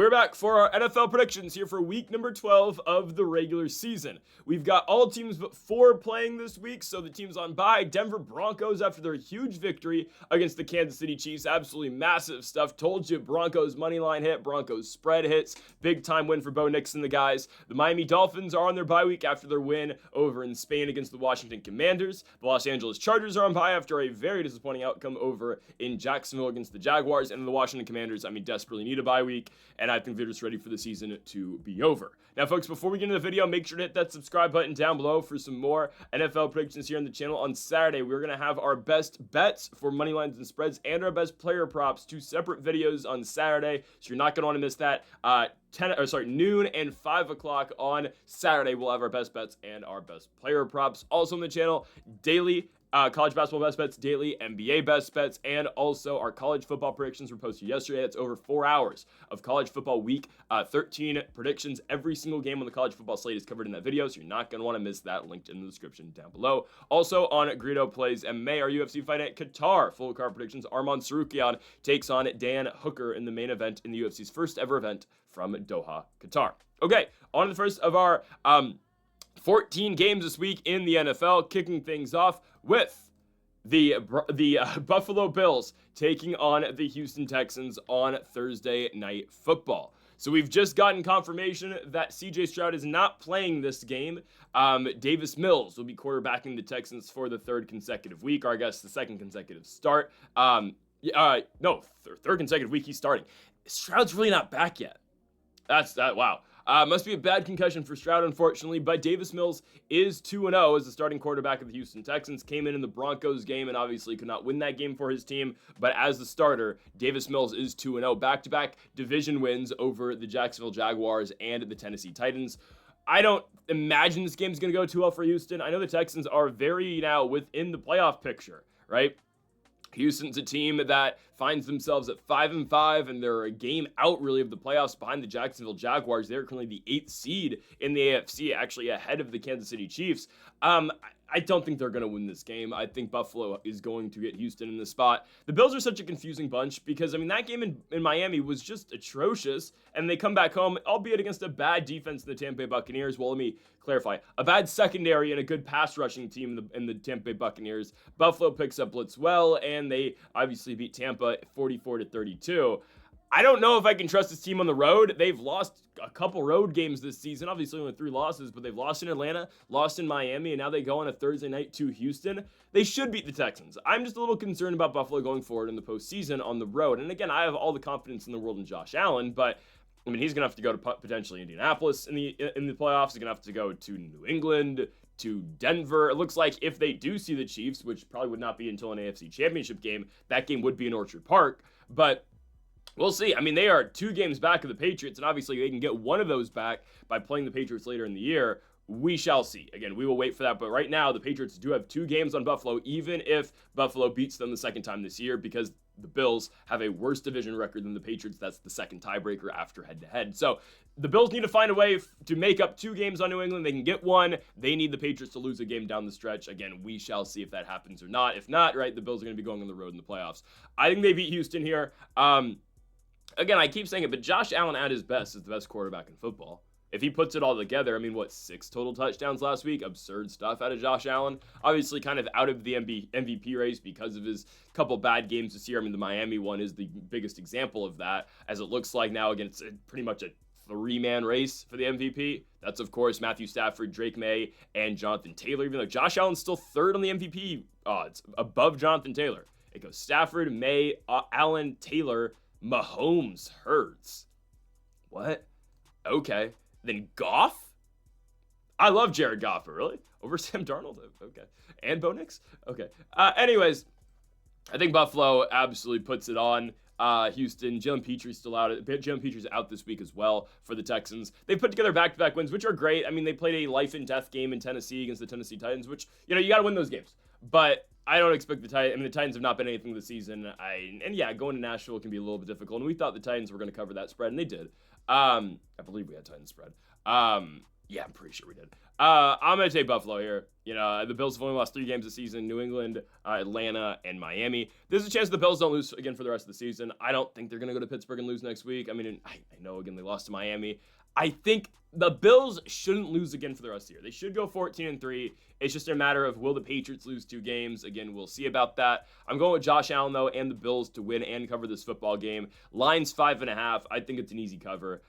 We're back for our NFL predictions here for week number 12 of the regular season. We've got all teams but 4 playing this week, so the teams on bye. Denver Broncos after their huge victory against the Kansas City Chiefs. Absolutely massive stuff. Told you, Broncos money line hit, Broncos spread hits. Big time win for Bo Nix and the guys. The Miami Dolphins are on their bye week after their win over in Spain against the Washington Commanders. The Los Angeles Chargers are on bye after a very disappointing outcome over in Jacksonville against the Jaguars. And the Washington Commanders, desperately need a bye week, and I think they're just ready for the season to be over. Now, folks, before we get into the video, make sure to hit that subscribe button down below for some more NFL predictions here on the channel. On Saturday, we're going to have our best bets for money lines and spreads and our best player props, 2 separate videos on Saturday, so you're not going to want to miss that. Noon and 5 o'clock on Saturday, we'll have our best bets and our best player props. Also on the channel, daily college basketball best bets daily, NBA best bets, and also our college football predictions were posted yesterday. That's over 4 hours of college football week 13 predictions. Every single game on the college football slate is covered in that video, so you're not going to want to miss that, linked in the description down below. Also on Greedo Plays MMA, our UFC fight at Qatar. Full card predictions. Arman Sarukian takes on Dan Hooker in the main event in the UFC's first ever event from Doha, Qatar. Okay, on to the first of our 14 games this week in the NFL, kicking things off with the Buffalo Bills taking on the Houston Texans on Thursday Night Football. So we've just gotten confirmation that CJ Stroud is not playing this game. Davis Mills will be quarterbacking the Texans for the third consecutive week, or I guess the second consecutive start. Third consecutive week he's starting. Stroud's really not back yet. Wow. Must be a bad concussion for Stroud, unfortunately, but Davis Mills is 2-0 as the starting quarterback of the Houston Texans. Came in the Broncos game and obviously could not win that game for his team, but as the starter, Davis Mills is 2-0. Back-to-back division wins over the Jacksonville Jaguars and the Tennessee Titans. I don't imagine this game's going to go too well for Houston. I know the Texans are very now within the playoff picture, right? Houston's a team that finds themselves at 5-5, and they're a game out, really, of the playoffs behind the Jacksonville Jaguars. They're currently the 8th seed in the AFC, actually ahead of the Kansas City Chiefs. I don't think they're going to win this game. I think Buffalo is going to get Houston in this spot. The Bills are such a confusing bunch because, that game in Miami was just atrocious, and they come back home, albeit against a bad defense in the Tampa Bay Buccaneers. Well, let me clarify. A bad secondary and a good pass rushing team in the Tampa Bay Buccaneers. Buffalo picks up blitz well, and they obviously beat Tampa 44-32. I don't know if I can trust this team on the road. They've lost a couple road games this season. Obviously only 3 losses, but they've lost in Atlanta, lost in Miami, and now they go on a Thursday night to Houston. They should beat the Texans. I'm just a little concerned about Buffalo going forward in the postseason on the road. And again, I have all the confidence in the world in Josh Allen, but he's going to have to go to potentially Indianapolis in the playoffs. He's going to have to go to New England, to Denver. It looks like if they do see the Chiefs, which probably would not be until an AFC Championship game, that game would be in Orchard Park. But we'll see. They are 2 games back of the Patriots, and obviously they can get one of those back by playing the Patriots later in the year. We shall see. Again, we will wait for that, but right now the Patriots do have 2 games on Buffalo, even if Buffalo beats them the second time this year, because the Bills have a worse division record than the Patriots. That's the second tiebreaker after head-to-head. So the Bills need to find a way to make up 2 games on New England. They can get 1. They need the Patriots to lose a game down the stretch. Again, we shall see if that happens or not. If not, right, the Bills are going to be going on the road in the playoffs. I think they beat Houston here. Again, I keep saying it, but Josh Allen at his best is the best quarterback in football. If he puts it all together, 6 total touchdowns last week? Absurd stuff out of Josh Allen. Obviously kind of out of the MVP race because of his couple bad games this year. The Miami one is the biggest example of that, as it looks like now again, it's pretty much a 3-man race for the MVP. That's, of course, Matthew Stafford, Drake May, and Jonathan Taylor. Even though Josh Allen's still 3rd on the MVP odds, above Jonathan Taylor. It goes Stafford, May, Allen, Taylor, Mahomes, Hurts. What? Okay. Then Goff? I love Jared Goff, really? Over Sam Darnold? Okay. And Bo Nix? Okay. Anyways, I think Buffalo absolutely puts it on. Houston, Jalen Petre's still out. Jalen Petre's out this week as well for the Texans. They put together back-to-back wins, which are great. They played a life-and-death game in Tennessee against the Tennessee Titans, which, you got to win those games. But I don't expect the Titans. The Titans have not been anything this season. Going to Nashville can be a little bit difficult. And we thought the Titans were going to cover that spread, and they did. I believe we had Titans spread. Yeah, I'm pretty sure we did. I'm going to take Buffalo here. The Bills have only lost 3 games this season: New England, Atlanta, and Miami. There's a chance the Bills don't lose again for the rest of the season. I don't think they're going to go to Pittsburgh and lose next week. I mean, I know, again, they lost to Miami. I think the Bills shouldn't lose again for the rest of the year. They should go 14-3. It's just a matter of, will the Patriots lose 2 games? Again, we'll see about that. I'm going with Josh Allen, though, and the Bills to win and cover this football game. Line's 5.5. I think it's an easy cover.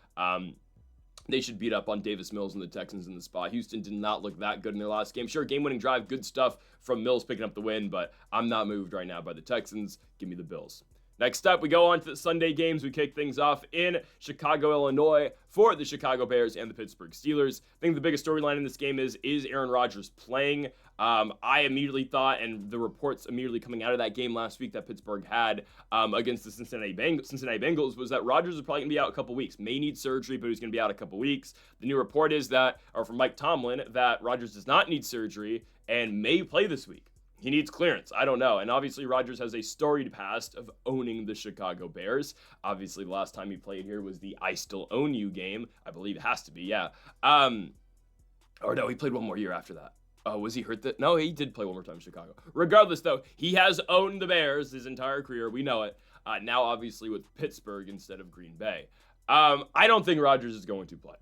They should beat up on Davis Mills and the Texans in the spot. Houston did not look that good in their last game. Sure, game-winning drive, good stuff from Mills picking up the win, but I'm not moved right now by the Texans. Give me the Bills. Next up, we go on to the Sunday games. We kick things off in Chicago, Illinois for the Chicago Bears and the Pittsburgh Steelers. I think the biggest storyline in this game is Aaron Rodgers playing? I immediately thought, and the reports immediately coming out of that game last week that Pittsburgh had against the Cincinnati Bengals was that Rodgers is probably going to be out a couple weeks. May need surgery, but he's going to be out a couple weeks. The new report is that, or from Mike Tomlin, that Rodgers does not need surgery and may play this week. He needs clearance. I don't know. And obviously, Rodgers has a storied past of owning the Chicago Bears. Obviously, the last time he played here was the I Still Own You game. I believe it has to be, yeah. Or no, he played one more year after that. Was he hurt? No, he did play one more time in Chicago. Regardless, though, he has owned the Bears his entire career. We know it. Now, obviously, with Pittsburgh instead of Green Bay. I don't think Rodgers is going to play.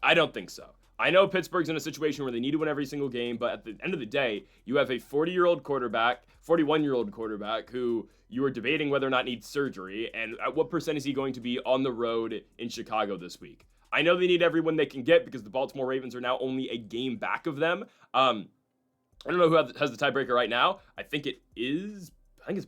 I don't think so. I know Pittsburgh's in a situation where they need to win every single game, but at the end of the day, you have a 41-year-old quarterback who you are debating whether or not needs surgery, and at what percent is he going to be on the road in Chicago this week? I know they need everyone they can get because the Baltimore Ravens are now only a game back of them. I don't know who has the tiebreaker right now. I think it's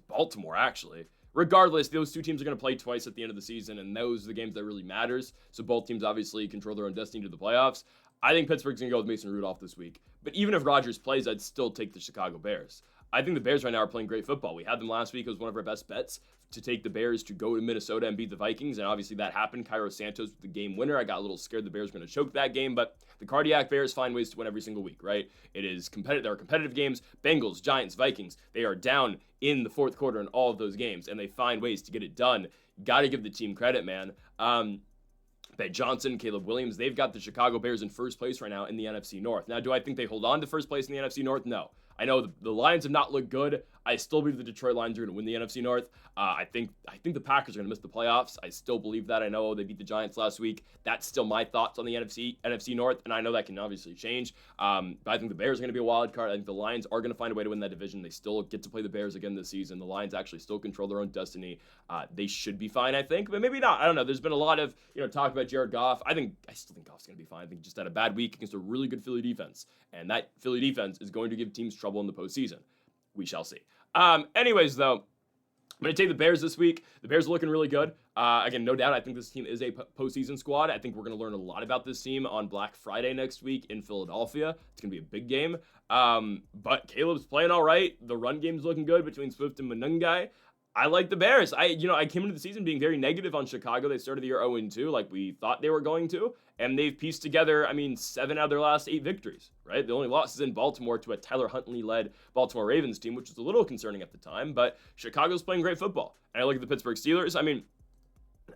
Baltimore, actually. Regardless, those 2 teams are going to play twice at the end of the season, and those are the games that really matters. So both teams obviously control their own destiny to the playoffs. I think Pittsburgh's going to go with Mason Rudolph this week. But even if Rodgers plays, I'd still take the Chicago Bears. I think the Bears right now are playing great football. We had them last week. It was one of our best bets to take the Bears to go to Minnesota and beat the Vikings, and obviously that happened. Cairo Santos with the game winner. I got a little scared the Bears were going to choke that game, but the cardiac Bears find ways to win every single week, right? It is competitive. There are competitive games. Bengals, Giants, Vikings, they are down in the fourth quarter in all of those games, and they find ways to get it done. Got to give the team credit, man. Ben Johnson, Caleb Williams, they've got the Chicago Bears in first place right now in the NFC North. Now, do I think they hold on to first place in the NFC North? No. I know the Lions have not looked good. I still believe the Detroit Lions are going to win the NFC North. I think the Packers are going to miss the playoffs. I still believe that. I know they beat the Giants last week. That's still my thoughts on the NFC North, and I know that can obviously change. But I think the Bears are going to be a wild card. I think the Lions are going to find a way to win that division. They still get to play the Bears again this season. The Lions actually still control their own destiny. They should be fine, I think, but maybe not. I don't know. There's been a lot of talk about Jared Goff. I still think Goff's going to be fine. I think he just had a bad week against a really good Philly defense, and that Philly defense is going to give teams trouble in the postseason. We shall see. Anyways, though, I'm going to take the Bears this week. The Bears are looking really good. Again, no doubt, I think this team is a postseason squad. I think we're going to learn a lot about this team on Black Friday next week in Philadelphia. It's going to be a big game. But Caleb's playing all right. The run game's looking good between Swift and Manungai. I like the Bears. I came into the season being very negative on Chicago. They started the year 0-2 like we thought they were going to, and they've pieced together, 7 out of their last 8 victories, right? The only loss is in Baltimore to a Tyler Huntley-led Baltimore Ravens team, which was a little concerning at the time, but Chicago's playing great football. And I look at the Pittsburgh Steelers.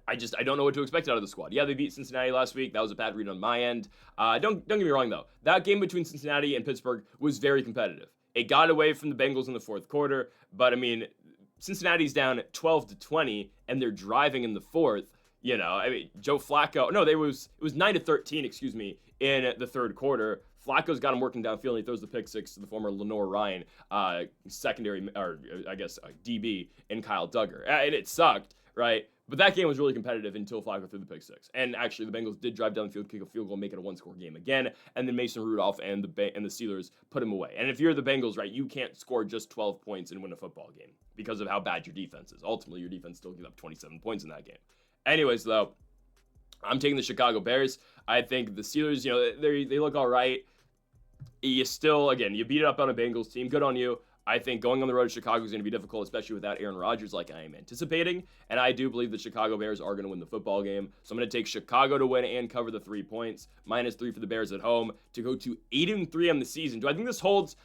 I don't know what to expect out of the squad. Yeah, they beat Cincinnati last week. That was a bad read on my end. Don't get me wrong, though. That game between Cincinnati and Pittsburgh was very competitive. It got away from the Bengals in the fourth quarter, but Cincinnati's down 12-20, and they're driving in the fourth. Joe Flacco. No, it was 9-13, in the third quarter. Flacco's got him working downfield, and he throws the pick six to the former Lenore Ryan, secondary, or I guess DB, and Kyle Duggar. And it sucked, right? But that game was really competitive until Flacco threw the pick six. And actually, the Bengals did drive down the field, kick a field goal, make it a one-score game again. And then Mason Rudolph and the Steelers put him away. And if you're the Bengals, right, you can't score just 12 points and win a football game because of how bad your defense is. Ultimately, your defense still gives up 27 points in that game. Anyways, though, I'm taking the Chicago Bears. I think the Steelers, they look all right. You still, again, you beat it up on a Bengals team. Good on you. I think going on the road to Chicago is going to be difficult, especially without Aaron Rodgers like I am anticipating. And I do believe the Chicago Bears are going to win the football game. So I'm going to take Chicago to win and cover the 3 points. -3 for the Bears at home to go to 8-3 on the season. Do I think this holds?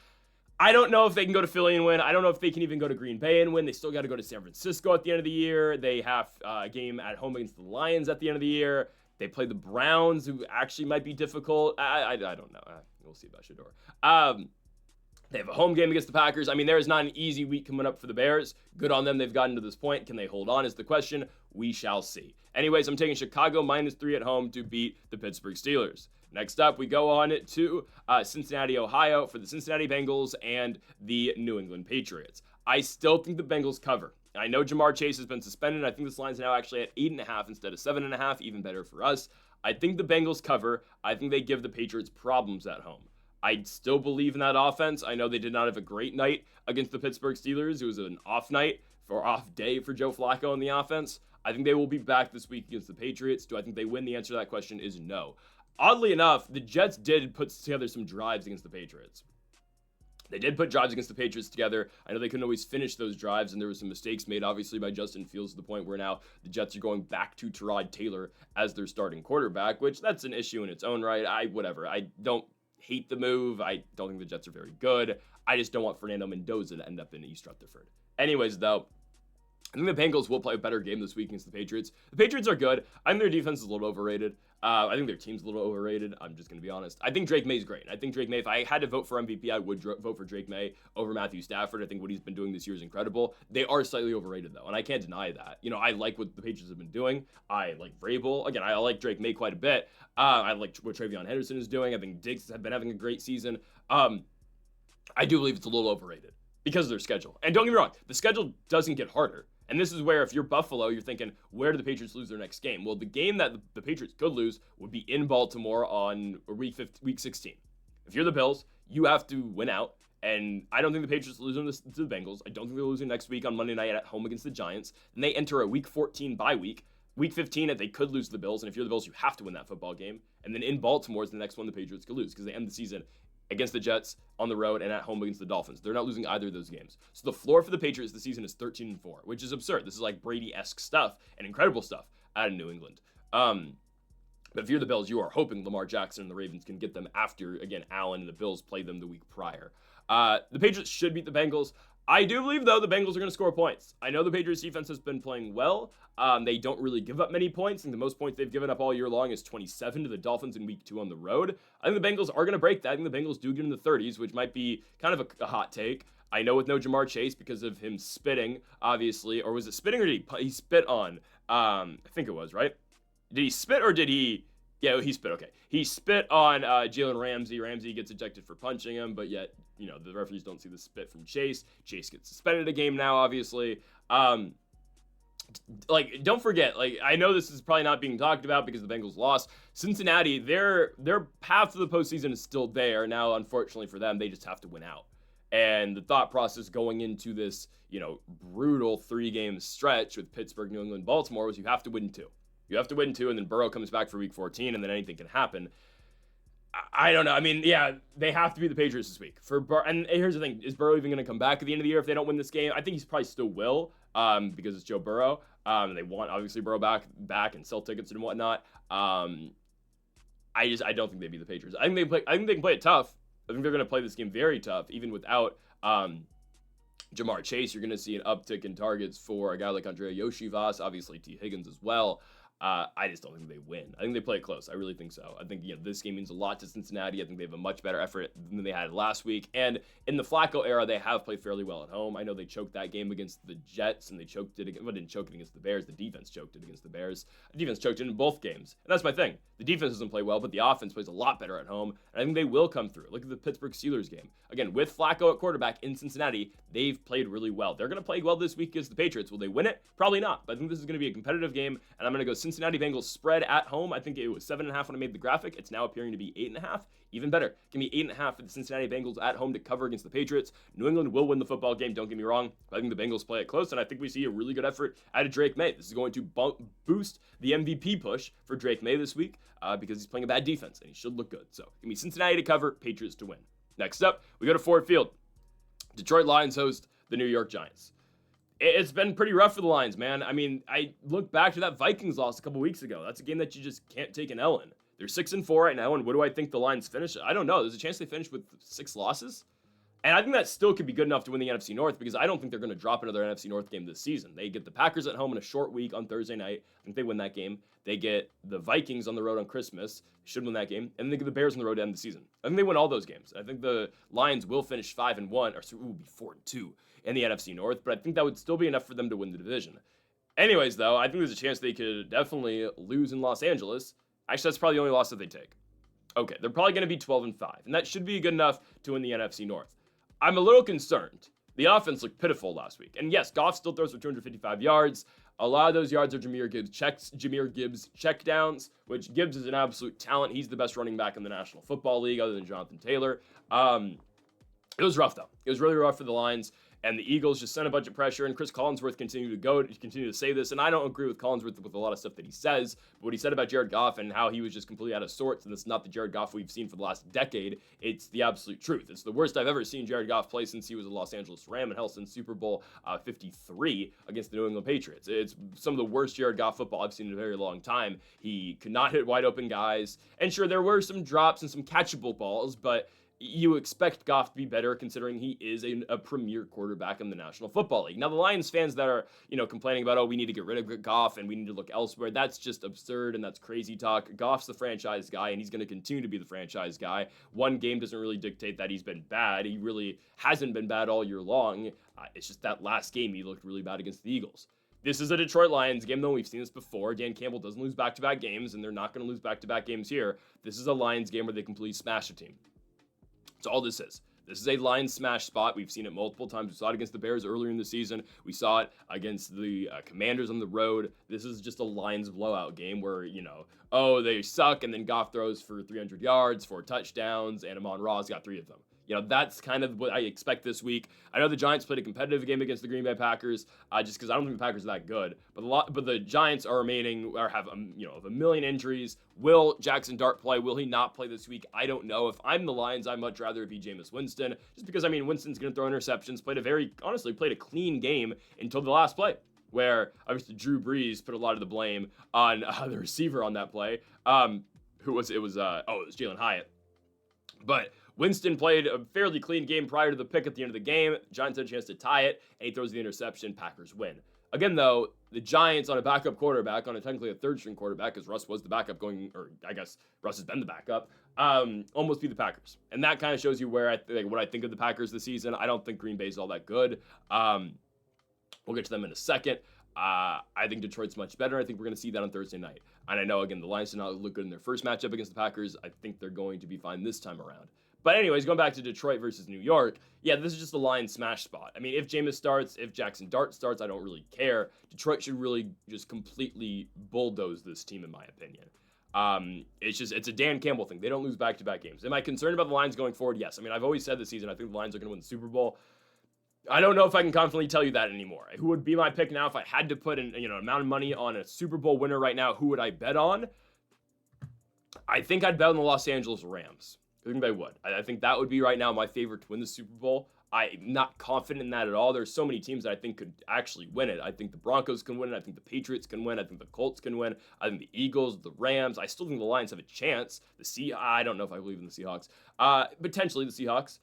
I don't know if they can go to Philly and win. I don't know if they can even go to Green Bay and win. They still got to go to San Francisco at the end of the year. They have a game at home against the Lions at the end of the year. They play the Browns, who actually might be difficult. I don't know. We'll see about Shador. They have a home game against the Packers. I mean, there is not an easy week coming up for the Bears. Good on them. They've gotten to this point. Can they hold on is the question. We shall see. Anyways, I'm taking Chicago -3 at home to beat the Pittsburgh Steelers. Next up, we go on to Cincinnati, Ohio for the Cincinnati Bengals and the New England Patriots. I still think the Bengals cover. I know Jamar Chase has been suspended. I think this line's now actually at 8.5 instead of 7.5, even better for us. I think the Bengals cover. I think they give the Patriots problems at home. I still believe in that offense. I know they did not have a great night against the Pittsburgh Steelers. It was an off day for Joe Flacco in the offense. I think they will be back this week against the Patriots. Do I think they win? The answer to that question is no. Oddly enough, the Jets did put together some drives against the Patriots. They did put drives against the Patriots together. I know they couldn't always finish those drives, and there were some mistakes made, obviously, by Justin Fields to the point where now the Jets are going back to Tyrod Taylor as their starting quarterback, which that's an issue in its own right. I don't hate the move. I don't think the Jets are very good. I just don't want Fernando Mendoza to end up in East Rutherford. Anyways, though, I think the Bengals will play a better game this week against the Patriots. The Patriots are good. I think their defense is a little overrated. I think their team's a little overrated. I'm just going to be honest. I think Drake May's great. I think Drake May, if I had to vote for MVP, I would vote for Drake May over Matthew Stafford. I think what he's been doing this year is incredible. They are slightly overrated, though, and I can't deny that. I like what the Patriots have been doing. I like Vrabel. Again, I like Drake May quite a bit. I like what Travion Henderson is doing. I think Diggs have been having a great season. I do believe it's a little overrated because of their schedule. And don't get me wrong, the schedule doesn't get harder. And this is where, if you're Buffalo, you're thinking, where do the Patriots lose their next game? Well, the game that the Patriots could lose would be in Baltimore on week 16. If you're the Bills, you have to win out. And I don't think the Patriots lose to the Bengals. I don't think they're losing next week on Monday night at home against the Giants. And they enter a week 14 bye week. Week 15, they could lose to the Bills. And if you're the Bills, you have to win that football game. And then in Baltimore is the next one the Patriots could lose because they end the season against the Jets, on the road, and at home against the Dolphins. They're not losing either of those games. So the floor for the Patriots this season is 13-4, which is absurd. This is like Brady-esque stuff and incredible stuff out of New England. But if you're the Bills, you are hoping Lamar Jackson and the Ravens can get them after, again, Allen and the Bills play them the week prior. The Patriots should beat the Bengals. I do believe, though, the Bengals are going to score points. I know the Patriots defense has been playing well. They don't really give up many points. I think the most points they've given up all year long is 27 to the Dolphins in week 2 on the road. I think the Bengals are going to break that. I think the Bengals do get in the 30s, which might be kind of a hot take. I know with no Jamar Chase because of him spitting, obviously. Or was it spitting or did he spit on? I think it was, right? Did he spit or did he... Yeah, he spit, okay. He spit on Jalen Ramsey. Ramsey gets ejected for punching him, but yet, the referees don't see the spit from Chase. Chase gets suspended a game now, obviously. Don't forget, I know this is probably not being talked about because the Bengals lost. Cincinnati, their path to the postseason is still there. Now, unfortunately for them, they just have to win out. And the thought process going into this, brutal 3-game stretch with Pittsburgh, New England, Baltimore was you have to win 2. You have to win 2, and then Burrow comes back for week 14, and then anything can happen. I don't know. I mean, yeah, they have to be the Patriots this week. And here's the thing. Is Burrow even going to come back at the end of the year if they don't win this game? I think he's probably still will because it's Joe Burrow. And they want, obviously, Burrow back and sell tickets and whatnot. I don't think they'd be the Patriots. I think they can play it tough. I think they're going to play this game very tough, even without Jamar Chase. You're going to see an uptick in targets for a guy like Andrea Yoshivas, obviously T. Higgins as well. I just don't think they win. I think they play it close. I really think so. I think this game means a lot to Cincinnati. I think they have a much better effort than they had last week. And in the Flacco era, they have played fairly well at home. I know they choked that game against the Jets, and they choked it against, didn't choke it against the Bears. The defense choked it against the Bears. The defense choked it in both games. And that's my thing. The defense doesn't play well, but the offense plays a lot better at home. And I think they will come through. Look at the Pittsburgh Steelers game. Again, with Flacco at quarterback in Cincinnati, they've played really well. They're going to play well this week against the Patriots. Will they win it? Probably not. But I think this is going to be a competitive game, and I'm going to go Cincinnati Bengals spread at home. I think it was 7.5 when I made the graphic. It's now appearing to be 8.5. Even better. Give me 8.5 for the Cincinnati Bengals at home to cover against the Patriots. New England will win the football game. Don't get me wrong. I think the Bengals play it close, and I think we see a really good effort out of Drake May. This is going to boost the MVP push for Drake May this week because he's playing a bad defense, and he should look good. So give me Cincinnati to cover, Patriots to win. Next up, we go to Ford Field. Detroit Lions host the New York Giants. It's been pretty rough for the Lions, man. I mean, I look back to that Vikings loss a couple weeks ago. That's a game that you just can't take an L in. They're 6-4 right now, and what do I think the Lions finish? I don't know. There's a chance they finish with 6 losses. And I think that still could be good enough to win the NFC North because I don't think they're going to drop another NFC North game this season. They get the Packers at home in a short week on Thursday night. I think they win that game. They get the Vikings on the road on Christmas. Should win that game. And then they get the Bears on the road to end the season. I think they win all those games. I think the Lions will finish 5-1, or so it will be 4-2 in the NFC North, but I think that would still be enough for them to win the division. Anyways, though, I think there's a chance they could definitely lose in Los Angeles. Actually, that's probably the only loss that they take. Okay, they're probably going to be 12-5, and that should be good enough to win the NFC North. I'm a little concerned. The offense looked pitiful last week. And yes, Goff still throws for 255 yards. A lot of those yards are Jahmyr Gibbs checkdowns, which Gibbs is an absolute talent. He's the best running back in the National Football League other than Jonathan Taylor. It was rough, though. It was really rough for the Lions. And the Eagles just sent a bunch of pressure, and Chris Collinsworth continued to say this. And I don't agree with Collinsworth with a lot of stuff that he says, but what he said about Jared Goff and how he was just completely out of sorts, and it's not the Jared Goff we've seen for the last decade. It's the absolute truth. It's the worst I've ever seen Jared Goff play since he was a Los Angeles Ram and hell since Super Bowl 53 against the New England Patriots. It's some of the worst Jared Goff football I've seen in a very long time. He could not hit wide open guys, and sure, there were some drops and some catchable balls, but you expect Goff to be better considering he is a premier quarterback in the National Football League. Now, the Lions fans that are, complaining about, we need to get rid of Goff and we need to look elsewhere, that's just absurd and that's crazy talk. Goff's the franchise guy and he's going to continue to be the franchise guy. One game doesn't really dictate that he's been bad. He really hasn't been bad all year long. It's just that last game he looked really bad against the Eagles. This is a Detroit Lions game, though. We've seen this before. Dan Campbell doesn't lose back-to-back games, and they're not going to lose back-to-back games here. This is a Lions game where they completely smash a team. That's all this is. This is a Lions smash spot. We've seen it multiple times. We saw it against the Bears earlier in the season. We saw it against the Commanders on the road. This is just a Lions blowout game where, they suck, and then Goff throws for 300 yards, 4 touchdowns, and Amon-Ra's got 3 of them. That's kind of what I expect this week. I know the Giants played a competitive game against the Green Bay Packers, just because I don't think the Packers are that good. But the Giants are have a million injuries. Will Jackson Dart play? Will he not play this week? I don't know. If I'm the Lions, I'd much rather it be Jameis Winston, just because Winston's going to throw interceptions. Played a clean game until the last play, where obviously Drew Brees put a lot of the blame on the receiver on that play. It was Jalen Hyatt, but Winston played a fairly clean game prior to the pick at the end of the game. Giants had a chance to tie it, and he throws the interception. Packers win. Again, though, the Giants on a backup quarterback, on technically a third-string quarterback, because Russ was the backup I guess Russ has been the backup, almost beat the Packers. And that kind of shows you where what I think of the Packers this season. I don't think Green Bay's all that good. We'll get to them in a second. I think Detroit's much better. I think we're going to see that on Thursday night. And I know, again, the Lions did not look good in their first matchup against the Packers. I think they're going to be fine this time around. But anyways, going back to Detroit versus New York, this is just a Lions smash spot. If Jameis starts, if Jackson Dart starts, I don't really care. Detroit should really just completely bulldoze this team, in my opinion. It's a Dan Campbell thing. They don't lose back-to-back games. Am I concerned about the Lions going forward? Yes. I've always said this season, I think the Lions are going to win the Super Bowl. I don't know if I can confidently tell you that anymore. Who would be my pick now if I had to put an amount of money on a Super Bowl winner right now? Who would I bet on? I think I'd bet on the Los Angeles Rams. I think they would. I think that would be right now my favorite to win the Super Bowl. I'm not confident in that at all. There's so many teams that I think could actually win it. I think the Broncos can win it. I think the Patriots can win. I think the Colts can win. I think the Eagles, the Rams. I still think the Lions have a chance. I don't know if I believe in the Seahawks. Potentially the Seahawks.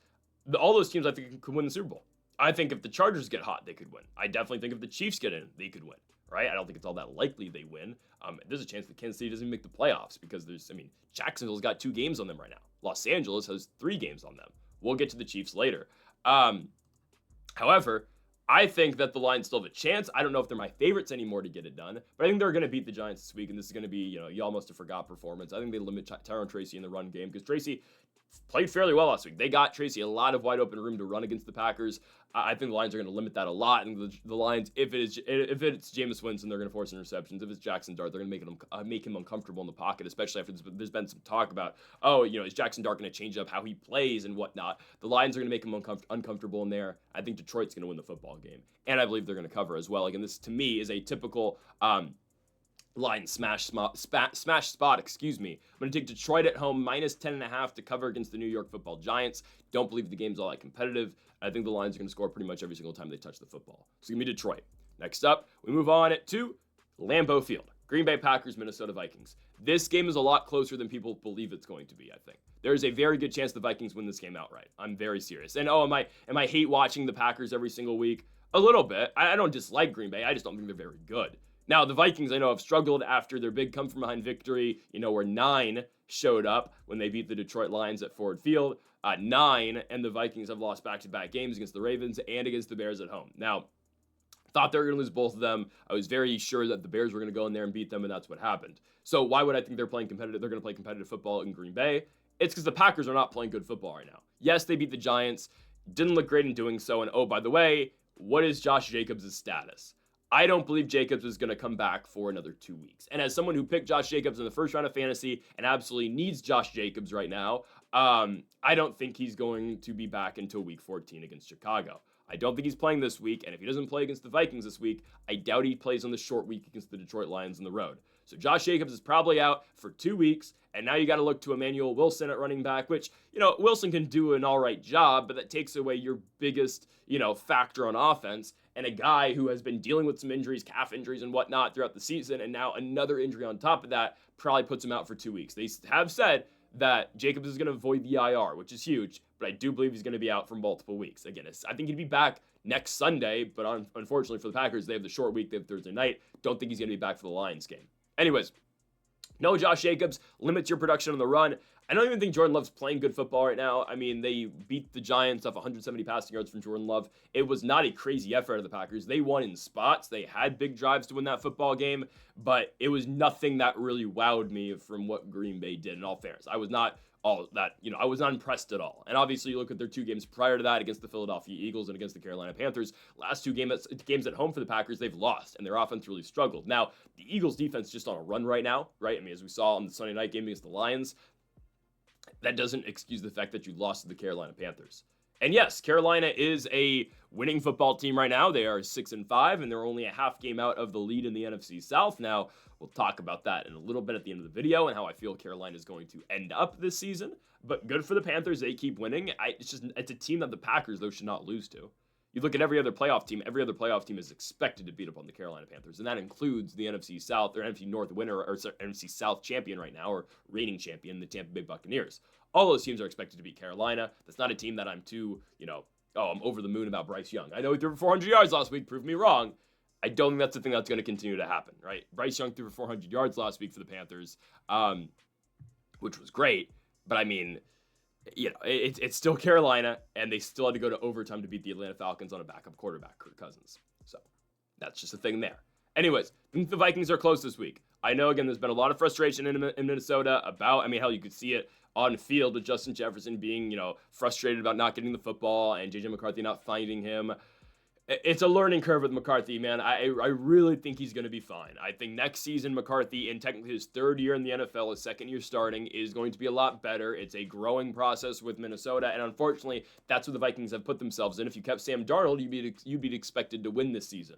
All those teams I think could win the Super Bowl. I think if the Chargers get hot, they could win. I definitely think if the Chiefs get in, they could win. Right? I don't think it's all that likely they win. There's a chance that Kansas City doesn't even make the playoffs because Jacksonville's got 2 games on them right now. Los Angeles has 3 games on them. We'll get to the Chiefs later. However, I think that the Lions still have a chance. I don't know if they're my favorites anymore to get it done, but I think they're going to beat the Giants this week, and this is going to be, you almost forgot performance. I think they limit Tyrone Tracy in the run game because Tracy played fairly well last week. They got Tracy a lot of wide open room to run against the Packers. I think the Lions are going to limit that a lot. And the Lions, if it's Jameis Winston, they're going to force interceptions. If it's Jackson Dart, they're going to make him uncomfortable in the pocket, especially after there's been some talk about, is Jackson Dart going to change up how he plays and whatnot. The Lions are going to make him uncomfortable in there. I think Detroit's going to win the football game. And I believe they're going to cover as well. Again, this to me is a typical Lions smash spot. I'm going to take Detroit at home minus 10.5 to cover against the New York Football Giants. Don't believe the game's all that competitive. I think the Lions are going to score pretty much every single time they touch the football. So give me Detroit. Next up, we move on to Lambeau Field. Green Bay Packers, Minnesota Vikings. This game is a lot closer than people believe it's going to be, I think. There's a very good chance the Vikings win this game outright. I'm very serious. And am I hate watching the Packers every single week? A little bit. I don't dislike Green Bay. I just don't think they're very good. Now, the Vikings, I know, have struggled after their big come-from-behind victory, where 9 showed up when they beat the Detroit Lions at Ford Field. 9, and the Vikings have lost back-to-back games against the Ravens and against the Bears at home. Now, thought they were going to lose both of them. I was very sure that the Bears were going to go in there and beat them, and that's what happened. So why would I think they're playing competitive? They're going to play competitive football in Green Bay. It's because the Packers are not playing good football right now. Yes, they beat the Giants. Didn't look great in doing so. And oh, by the way, what is Josh Jacobs' status? I don't believe Jacobs is going to come back for another 2 weeks. And as someone who picked Josh Jacobs in the first round of fantasy and absolutely needs Josh Jacobs right now, I don't think he's going to be back until week 14 against Chicago. I don't think he's playing this week, and if he doesn't play against the Vikings this week, I doubt he plays on the short week against the Detroit Lions on the road. So Josh Jacobs is probably out for 2 weeks, and now you got to look to Emmanuel Wilson at running back, which, Wilson can do an all right job, but that takes away your biggest, factor on offense, and a guy who has been dealing with some injuries, calf injuries and whatnot throughout the season, and now another injury on top of that probably puts him out for 2 weeks. They have said that Jacobs is going to avoid the IR, which is huge, but I do believe he's going to be out for multiple weeks. Again, I think he'd be back next Sunday, but unfortunately for the Packers, they have the short week. They have Thursday night. Don't think he's going to be back for the Lions game. Anyways, no Josh Jacobs, limits your production on the run. I don't even think Jordan Love's playing good football right now. I mean, they beat the Giants off 170 passing yards from Jordan Love. It was not a crazy effort of the Packers. They won in spots. They had big drives to win that football game, but it was nothing that really wowed me from what Green Bay did, in all fairness. I was not I was not impressed at all. And obviously, you look at their 2 games prior to that against the Philadelphia Eagles and against the Carolina Panthers. Last 2 games at home for the Packers, they've lost, and their offense really struggled. Now, the Eagles' defense just on a run right now, right? I mean, as we saw on the Sunday night game against the Lions, that doesn't excuse the fact that you lost to the Carolina Panthers. And yes, Carolina is a winning football team right now. They are 6-5, and they're only a half game out of the lead in the NFC South. Now, we'll talk about that in a little bit at the end of the video and how I feel Carolina is going to end up this season. But good for the Panthers. They keep winning. It's a team that the Packers, though, should not lose to. You look at every other playoff team is expected to beat up on the Carolina Panthers, and that includes the NFC South, or NFC North winner, or NFC South champion right now, or reigning champion, the Tampa Bay Buccaneers. All those teams are expected to beat Carolina. That's not a team that I'm too, I'm over the moon about Bryce Young. I know he threw for 400 yards last week, proved me wrong. I don't think that's the thing that's going to continue to happen, right? Bryce Young threw for 400 yards last week for the Panthers, which was great, but I mean, it's still Carolina, and they still had to go to overtime to beat the Atlanta Falcons on a backup quarterback, Kirk Cousins. So that's just a thing there. Anyways, I think the Vikings are close this week. I know, again, there's been a lot of frustration in Minnesota about, hell, you could see it on field with Justin Jefferson being, frustrated about not getting the football and J.J. McCarthy not finding him. It's a learning curve with McCarthy, man. I really think he's going to be fine. I think next season, McCarthy, in technically his 3rd year in the NFL, his 2nd year starting, is going to be a lot better. It's a growing process with Minnesota, and unfortunately, that's what the Vikings have put themselves in. If you kept Sam Darnold, you'd be expected to win this season.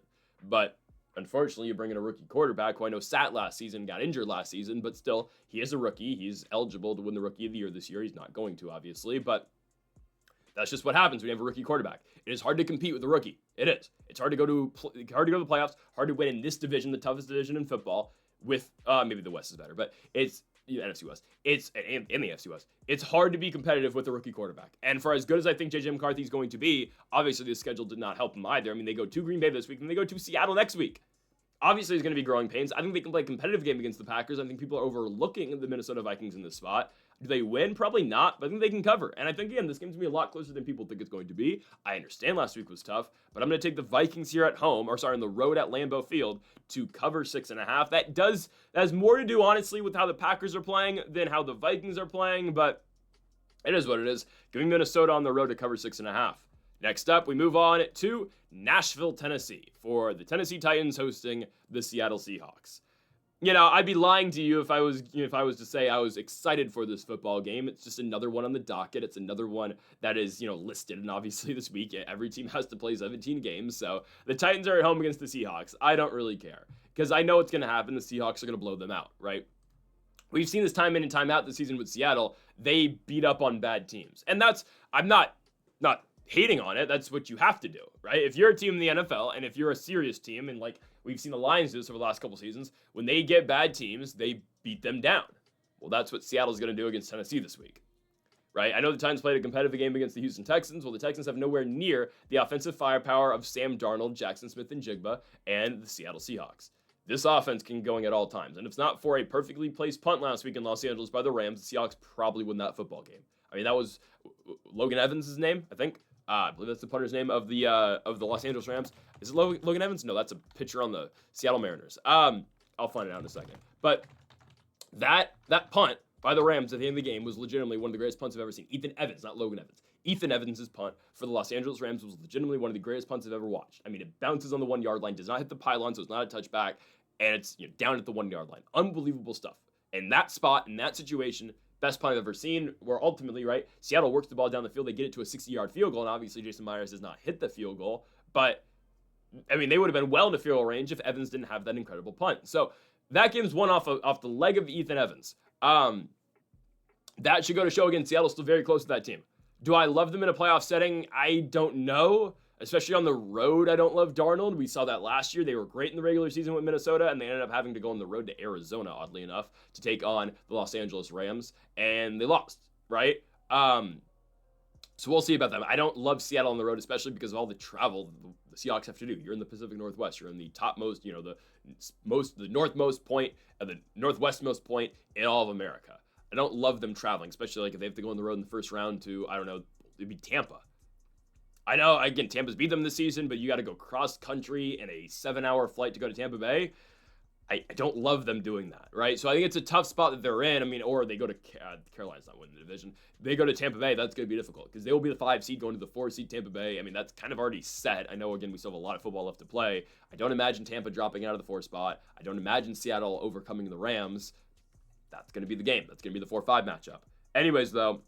But unfortunately, you bring in a rookie quarterback who I know sat last season, got injured last season, but still, he is a rookie. He's eligible to win the Rookie of the Year this year. He's not going to, obviously, but that's just what happens when you have a rookie quarterback. It is hard to compete with a rookie. It is. It's hard to go to the playoffs, hard to win in this division, the toughest division in football, with maybe the West is better, but it's NFC West. It's in the NFC West. It's hard to be competitive with a rookie quarterback. And for as good as I think J.J. McCarthy is going to be, obviously the schedule did not help him either. I mean, they go to Green Bay this week, and they go to Seattle next week. Obviously, there's going to be growing pains. I think they can play a competitive game against the Packers. I think people are overlooking the Minnesota Vikings in this spot. Do they win? Probably not, but I think they can cover. And I think, again, this game's going to be a lot closer than people think it's going to be. I understand last week was tough, but I'm going to take the Vikings here on the road at Lambeau Field to cover 6.5. That has more to do, honestly, with how the Packers are playing than how the Vikings are playing, but it is what it is. Giving Minnesota on the road to cover 6.5. Next up, we move on to Nashville, Tennessee, for the Tennessee Titans hosting the Seattle Seahawks. I'd be lying to you if I was to say I was excited for this football game. It's just another one on the docket. It's another one that is, listed, and obviously this week every team has to play 17 games. So the Titans are at home against the Seahawks. I don't really care because I know what's going to happen. The Seahawks are going to blow them out, right? We've seen this time in and time out this season with Seattle. They beat up on bad teams, and I'm not hating on it. That's what you have to do, right? If you're a team in the NFL, and if you're a serious team, and We've seen the Lions do this over the last couple seasons. When they get bad teams, they beat them down. Well, that's what Seattle's going to do against Tennessee this week. Right? I know the Titans played a competitive game against the Houston Texans. Well, the Texans have nowhere near the offensive firepower of Sam Darnold, Jackson Smith and Jigba, and the Seattle Seahawks. This offense can go going at all times. And if it's not for a perfectly placed punt last week in Los Angeles by the Rams, the Seahawks probably win that football game. I mean, that was Logan Evans' name, I think. I believe that's the punter's name of the Los Angeles Rams. Is it Logan Evans? No, that's a pitcher on the Seattle Mariners. I'll find it out in a second. But that punt by the Rams at the end of the game was legitimately one of the greatest punts I've ever seen. Ethan Evans, not Logan Evans. Ethan Evans' punt for the Los Angeles Rams was legitimately one of the greatest punts I've ever watched. I mean, it bounces on the 1 yard line, does not hit the pylon, so it's not a touchback, and it's down at the 1 yard line. Unbelievable stuff. And that spot, in that situation, best punt I've ever seen, where ultimately, right, Seattle works the ball down the field, they get it to a 60-yard field goal, and obviously Jason Myers does not hit the field goal, but, I mean, they would have been well into field goal range if Evans didn't have that incredible punt. So, that game's one off the leg of Ethan Evans. That should go to show again. Seattle's still very close to that team. Do I love them in a playoff setting? I don't know. Especially on the road, I don't love Darnold. We saw that last year. They were great in the regular season with Minnesota, and they ended up having to go on the road to Arizona, oddly enough, to take on the Los Angeles Rams, and they lost, right? So we'll see about them. I don't love Seattle on the road, especially because of all the travel the Seahawks have to do. You're in the Pacific Northwest. You're in the topmost, the northmost point, and the northwestmost point in all of America. I don't love them traveling, especially like if they have to go on the road in the first round to, I don't know, it'd be Tampa. I know, again, Tampa's beat them this season, but you got to go cross-country in a 7-hour flight to go to Tampa Bay. I don't love them doing that, right? So I think it's a tough spot that they're in. I mean, or they go to Carolina's not winning the division. They go to Tampa Bay. That's going to be difficult because they will be the 5 seed going to the 4 seed Tampa Bay. I mean, that's kind of already set. I know, again, we still have a lot of football left to play. I don't imagine Tampa dropping out of the 4 spot. I don't imagine Seattle overcoming the Rams. That's going to be the game. That's going to be the 4-5 matchup. Anyways, though,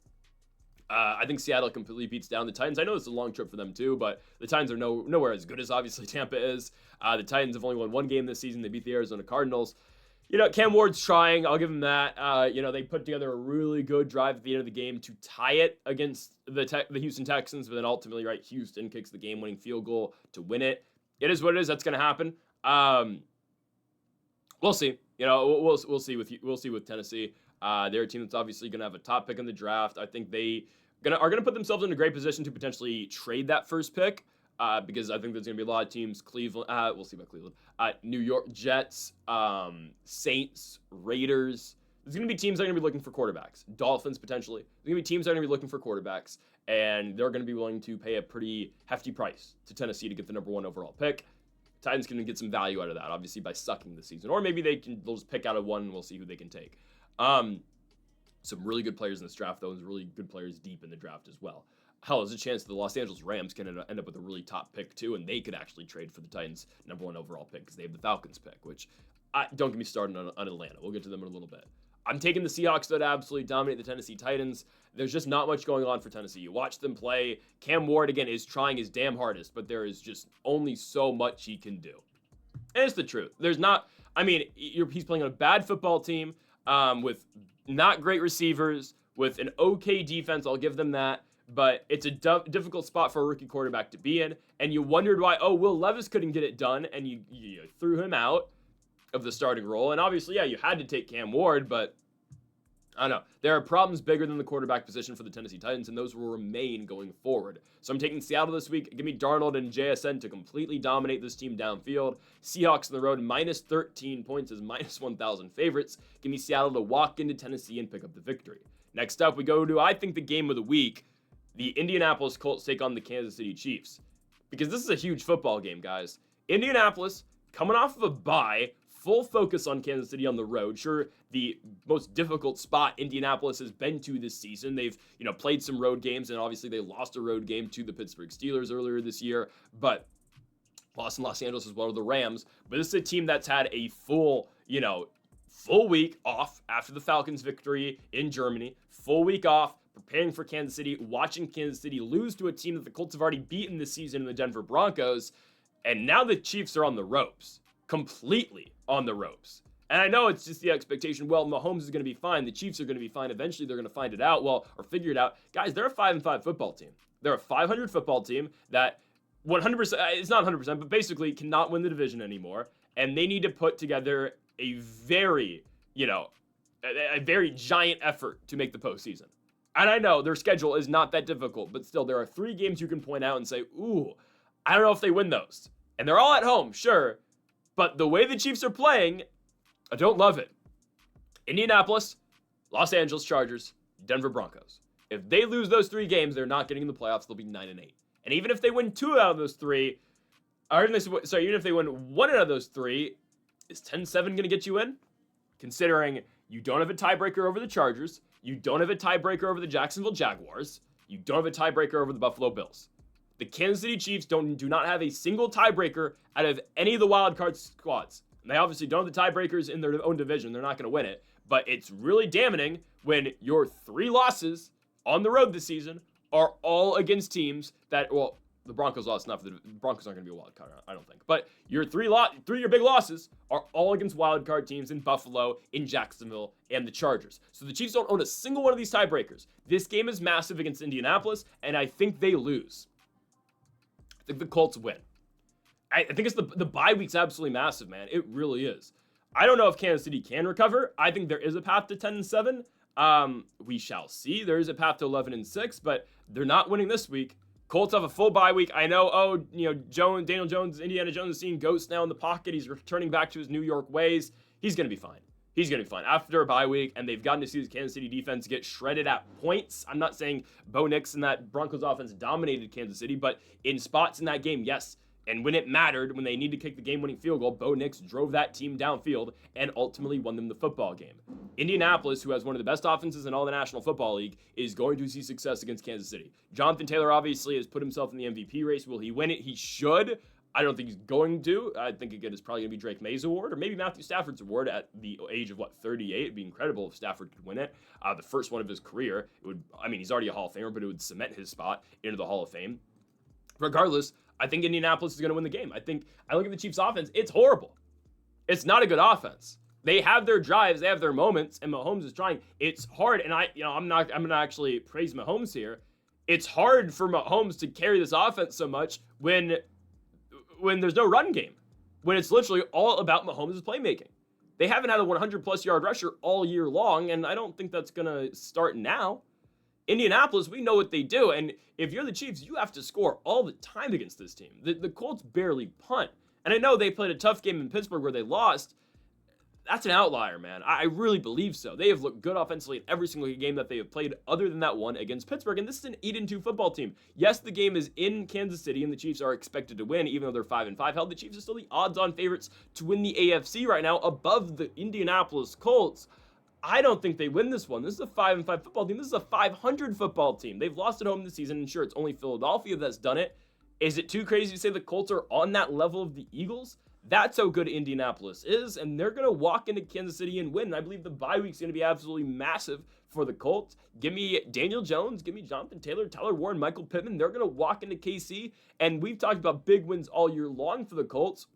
I think Seattle completely beats down the Titans. I know it's a long trip for them too, but the Titans are nowhere as good as obviously Tampa is. The Titans have only won 1 game this season. They beat the Arizona Cardinals. Cam Ward's trying. I'll give him that. They put together a really good drive at the end of the game to tie it against the Houston Texans, but then ultimately, right, Houston kicks the game-winning field goal to win it. It is what it is. That's going to happen. We'll see. We'll see with Tennessee. They're a team that's obviously going to have a top pick in the draft. I think they are going to put themselves in a great position to potentially trade that first pick because I think there's going to be a lot of teams. Cleveland, we'll see about Cleveland. New York Jets, Saints, Raiders. There's going to be teams that are going to be looking for quarterbacks. Dolphins, potentially. There's going to be teams that are going to be looking for quarterbacks, and they're going to be willing to pay a pretty hefty price to Tennessee to get the number 1 overall pick. Titans can get some value out of that, obviously, by sucking this season. Or maybe they'll just pick out of one and we'll see who they can take. Some really good players in this draft, though, and really good players deep in the draft as well. Hell, there's a chance the Los Angeles Rams can end up with a really top pick, too, and they could actually trade for the Titans' number 1 overall pick because they have the Falcons pick, which don't get me started on Atlanta. We'll get to them in a little bit. I'm taking the Seahawks, though, to absolutely dominate the Tennessee Titans. There's just not much going on for Tennessee. You watch them play. Cam Ward, again, is trying his damn hardest, but there is just only so much he can do. And it's the truth. He's playing on a bad football team with not great receivers, with an okay defense. I'll give them that. But it's a difficult spot for a rookie quarterback to be in. And you wondered why, Will Levis couldn't get it done, and you threw him out of the starting role. And obviously, you had to take Cam Ward, but I don't know. There are problems bigger than the quarterback position for the Tennessee Titans, and those will remain going forward. So I'm taking Seattle this week. Give me Darnold and JSN to completely dominate this team downfield. Seahawks on the road, minus 13 points as minus 1,000 favorites. Give me Seattle to walk into Tennessee and pick up the victory. Next up, we go to, I think, the game of the week. The Indianapolis Colts take on the Kansas City Chiefs. Because this is a huge football game, guys. Indianapolis, coming off of a bye, full focus on Kansas City on the road. Sure, the most difficult spot Indianapolis has been to this season. They've, played some road games, and obviously they lost a road game to the Pittsburgh Steelers earlier this year, but lost in Los Angeles as well to the Rams. But this is a team that's had a full week off after the Falcons victory in Germany, full week off, preparing for Kansas City, watching Kansas City lose to a team that the Colts have already beaten this season in the Denver Broncos, and now the Chiefs are on the ropes. Completely on the ropes. And I know it's just the expectation, Mahomes is going to be fine. The Chiefs are going to be fine. Eventually, they're going to find it out, or figure it out. Guys, they're a 5-5 football team. They're a 500 football team that 100%, it's not 100%, but basically cannot win the division anymore. and they need to put together a very, a very giant effort to make the postseason. And I know their schedule is not that difficult, but still, there are 3 games you can point out and say, ooh, I don't know if they win those. And they're all at home, sure, but the way the Chiefs are playing, I don't love it. Indianapolis, Los Angeles Chargers, Denver Broncos. If they lose those 3 games, they're not getting in the playoffs. They'll be 9-8. And even if they win 2 out of those 3, even if they win 1 out of those 3, is 10-7 going to get you in? Considering you don't have a tiebreaker over the Chargers, you don't have a tiebreaker over the Jacksonville Jaguars, you don't have a tiebreaker over the Buffalo Bills. The Kansas City Chiefs do not have a single tiebreaker out of any of the wild card squads. And they obviously don't have the tiebreakers in their own division. They're not going to win it. But it's really damning when your 3 losses on the road this season are all against teams that, well, the Broncos lost enough. The Broncos aren't going to be a wild card, I don't think. But your 3 your big losses are all against wild card teams in Buffalo, in Jacksonville, and the Chargers. So the Chiefs don't own a single one of these tiebreakers. This game is massive against Indianapolis, and I think they lose. I think the Colts win. I think it's the bye week's absolutely massive, man. It really is. I don't know if Kansas City can recover. I think there is a path to 10-7. We shall see. There is a path to 11-6, but they're not winning this week. Colts have a full bye week. I know, Daniel Jones, Indiana Jones is seeing ghosts now in the pocket. He's returning back to his New York ways. He's going to be fine. He's going to be fine. After a bye week, and they've gotten to see the Kansas City defense get shredded at points. I'm not saying Bo Nix and that Broncos offense dominated Kansas City, but in spots in that game, yes. And when it mattered, when they needed to kick the game-winning field goal, Bo Nix drove that team downfield and ultimately won them the football game. Indianapolis, who has one of the best offenses in all the National Football League, is going to see success against Kansas City. Jonathan Taylor obviously has put himself in the MVP race. Will he win it? He should. I don't think he's going to. I think again, it's probably going to be Drake May's award or maybe Matthew Stafford's award at the age of 38. It'd be incredible if Stafford could win it. The first one of his career. He's already a Hall of Famer, but it would cement his spot into the Hall of Fame. Regardless, I think Indianapolis is going to win the game. I look at the Chiefs' offense. It's horrible. It's not a good offense. They have their drives, they have their moments, and Mahomes is trying. It's hard, and I'm going to actually praise Mahomes here. It's hard for Mahomes to carry this offense so much when there's no run game, when it's literally all about Mahomes' playmaking. They haven't had a 100-plus yard rusher all year long, and I don't think that's going to start now. Indianapolis, we know what they do, and if you're the Chiefs, you have to score all the time against this team. The Colts barely punt, and I know they played a tough game in Pittsburgh where they lost. That's an outlier, man. I really believe so. They have looked good offensively in every single game that they have played other than that one against Pittsburgh, and this is an 8-2 football team. Yes, the game is in Kansas City, and the Chiefs are expected to win, even though they're 5-5. Hell, the Chiefs are still the odds-on favorites to win the AFC right now above the Indianapolis Colts. I don't think they win this one. This is a 5-5 football team. This is a 500 football team. They've lost at home this season, and sure, it's only Philadelphia that's done it. Is it too crazy to say the Colts are on that level of the Eagles? That's how good Indianapolis is, and they're going to walk into Kansas City and win. And I believe the bye week's going to be absolutely massive for the Colts. Give me Daniel Jones, give me Jonathan Taylor, Tyler Warren, Michael Pittman. They're going to walk into KC, and we've talked about big wins all year long for the Colts.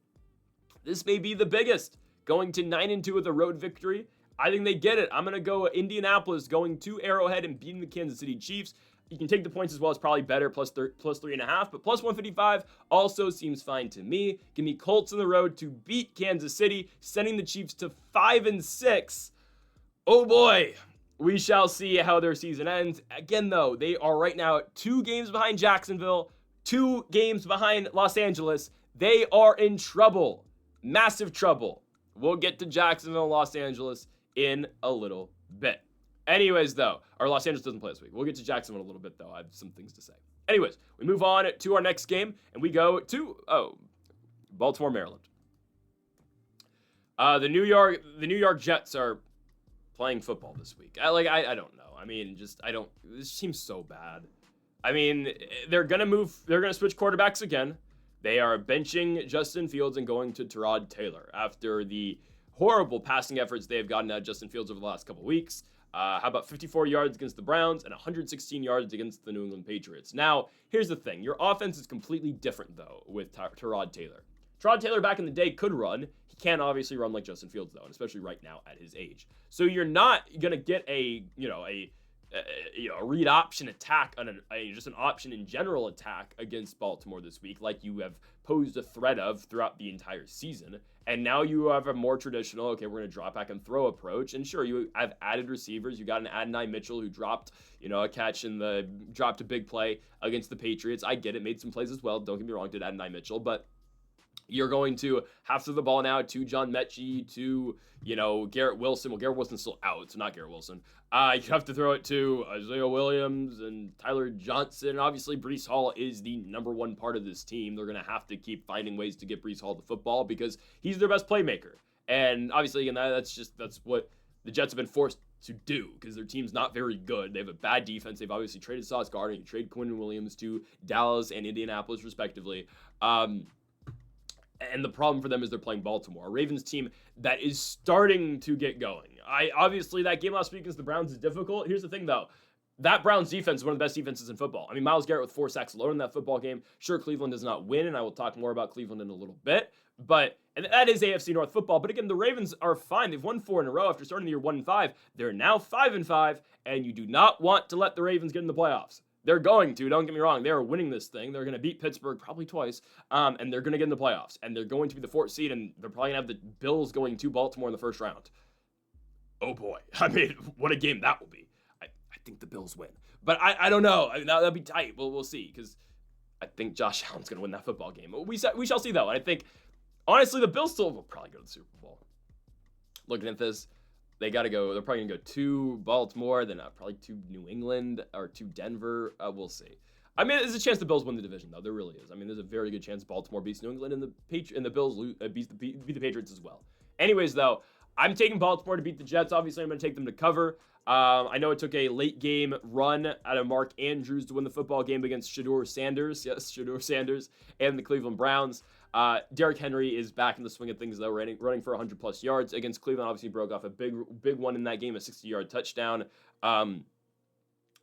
This may be the biggest, going to 9-2 with a road victory. I think they get it. I'm going to go Indianapolis going to Arrowhead and beating the Kansas City Chiefs. You can take the points as well. It's probably better, plus 3.5, but plus 155 also seems fine to me. Give me Colts on the road to beat Kansas City, sending the Chiefs to 5-6. Oh boy, we shall see how their season ends. Again, though, they are right now 2 games behind Jacksonville, 2 games behind Los Angeles. They are in trouble, massive trouble. We'll get to Jacksonville and Los Angeles in a little bit. Anyways, though, our Los Angeles doesn't play this week. We'll get to Jacksonville in a little bit, though. I have some things to say. Anyways, we move on to our next game, and we go to, Baltimore, Maryland. The New York Jets are playing football this week. I don't know. This seems so bad. They're going to switch quarterbacks again. They are benching Justin Fields and going to Tyrod Taylor after the horrible passing efforts they have gotten out of Justin Fields over the last couple weeks. How about 54 yards against the Browns and 116 yards against the New England Patriots? Now, here's the thing. Your offense is completely different, though, with Tyrod Taylor. Tyrod Taylor back in the day could run. He can't obviously run like Justin Fields, though, and especially right now at his age. So you're not going to get a a read option attack on just an option in general attack against Baltimore this week, like you have posed a threat of throughout the entire season. And now you have a more traditional, okay, we're going to drop back and throw approach. And sure, you have added receivers. You got an Adonai Mitchell who dropped, a catch dropped a big play against the Patriots. I get it, made some plays as well. Don't get me wrong, did Adonai Mitchell, but you're going to have to throw the ball now to John Mechie, to, Garrett Wilson. Well, Garrett Wilson's still out, so not Garrett Wilson. You have to throw it to Isaiah Williams and Tyler Johnson. And obviously, Breece Hall is the number one part of this team. They're going to have to keep finding ways to get Breece Hall the football because he's their best playmaker. And obviously, again, that's what the Jets have been forced to do because their team's not very good. They have a bad defense. They've obviously traded Sauce Gardner. You trade Quinn Williams to Dallas and Indianapolis, respectively. And the problem for them is they're playing Baltimore, a Ravens team that is starting to get going. Obviously, that game last week against the Browns is difficult. Here's the thing, though. That Browns defense is one of the best defenses in football. I mean, Myles Garrett with 4 sacks alone in that football game. Sure, Cleveland does not win, and I will talk more about Cleveland in a little bit. And that is AFC North football. But again, the Ravens are fine. They've won 4 in a row after starting the year 1-5. They're now 5-5, and you do not want to let the Ravens get in the playoffs. They're going to, don't get me wrong. They are winning this thing. They're going to beat Pittsburgh probably twice, and they're going to get in the playoffs. And they're going to be the 4th seed, and they're probably going to have the Bills going to Baltimore in the first round. Oh, boy. I mean, what a game that will be. I think the Bills win. But I don't know. I mean, that'll be tight. We'll see, because I think Josh Allen's going to win that football game. We shall see, though. And I think, honestly, the Bills still will probably go to the Super Bowl. Looking at this, they got to go. They're probably going to go to Baltimore, then probably to New England or to Denver. We'll see. I mean, there's a chance the Bills win the division, though. There really is. I mean, there's a very good chance Baltimore beats New England and the Bills beat the Patriots as well. Anyways, though, I'm taking Baltimore to beat the Jets. Obviously, I'm going to take them to cover. I know it took a late game run out of Mark Andrews to win the football game against Shedeur Sanders. Yes, Shedeur Sanders and the Cleveland Browns. Derrick Henry is back in the swing of things, though, running for 100-plus yards against Cleveland. Obviously, broke off a big one in that game, a 60-yard touchdown.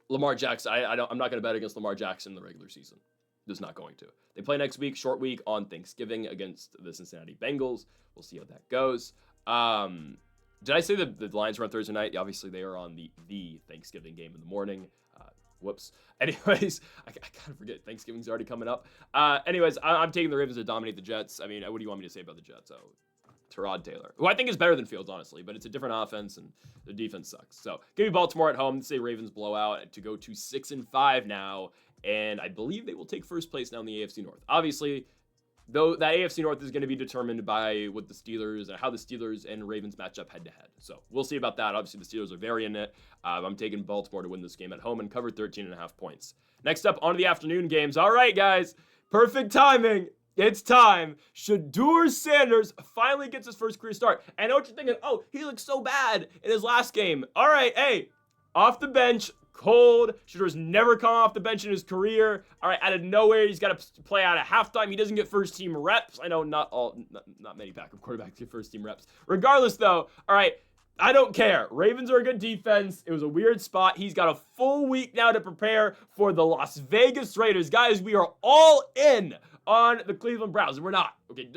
Lamar Jackson, I'm not going to bet against Lamar Jackson in the regular season. Just not going to. They play next week, short week on Thanksgiving against the Cincinnati Bengals. We'll see how that goes. Did I say the Lions were on Thursday night? Yeah, obviously, they are on the Thanksgiving game in the morning. Whoops. Anyways, I kind of forget. Thanksgiving's already coming up. Anyways, I'm taking the Ravens to dominate the Jets. I mean, what do you want me to say about the Jets? Oh, Tyrod Taylor, who I think is better than Fields, honestly, but it's a different offense, and the defense sucks. So, give me Baltimore at home. Say Ravens blowout to go to 6-5 now, and I believe they will take first place now in the AFC North. Obviously, though, that AFC North is going to be determined by what the Steelers and how the Steelers and Ravens match up head-to-head. So we'll see about that. Obviously, the Steelers are very in it. I'm taking Baltimore to win this game at home and cover 13.5 points. Next up, on to the afternoon games. All right, guys. Perfect timing. It's time. Shedeur Sanders finally gets his first career start. I know what you're thinking. Oh, he looked so bad in his last game. All right, hey, off the bench. Cold. Shedeur's never come off the bench in his career. All right, out of nowhere, he's got to play out at halftime. He doesn't get first-team reps. I know not many backup quarterbacks get first-team reps. Regardless, though, all right, I don't care. Ravens are a good defense. It was a weird spot. He's got a full week now to prepare for the Las Vegas Raiders. Guys, we are all in on the Cleveland Browns. We're not. Okay,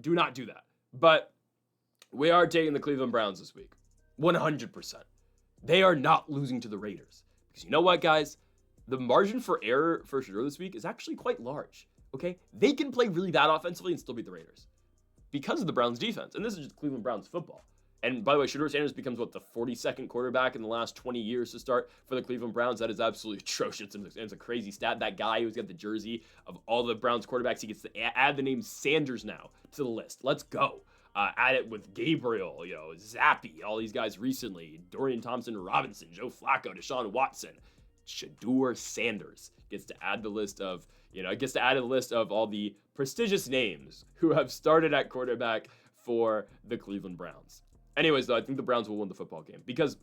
do not do that. But we are taking the Cleveland Browns this week. 100%. They are not losing to the Raiders. Because you know what, guys? The margin for error for Shedeur this week is actually quite large, okay? They can play really bad offensively and still beat the Raiders because of the Browns' defense. And this is just Cleveland Browns football. And by the way, Shedeur Sanders becomes, the 42nd quarterback in the last 20 years to start for the Cleveland Browns. That is absolutely atrocious. And it's a crazy stat. That guy who's got the jersey of all the Browns quarterbacks, he gets to add the name Sanders now to the list. Let's go. Add it with Gabriel, Zappy, all these guys recently, Dorian Thompson-Robinson, Joe Flacco, Deshaun Watson. Shedeur Sanders gets to add the list of, all the prestigious names who have started at quarterback for the Cleveland Browns. Anyways, though, I think the Browns will win the football game because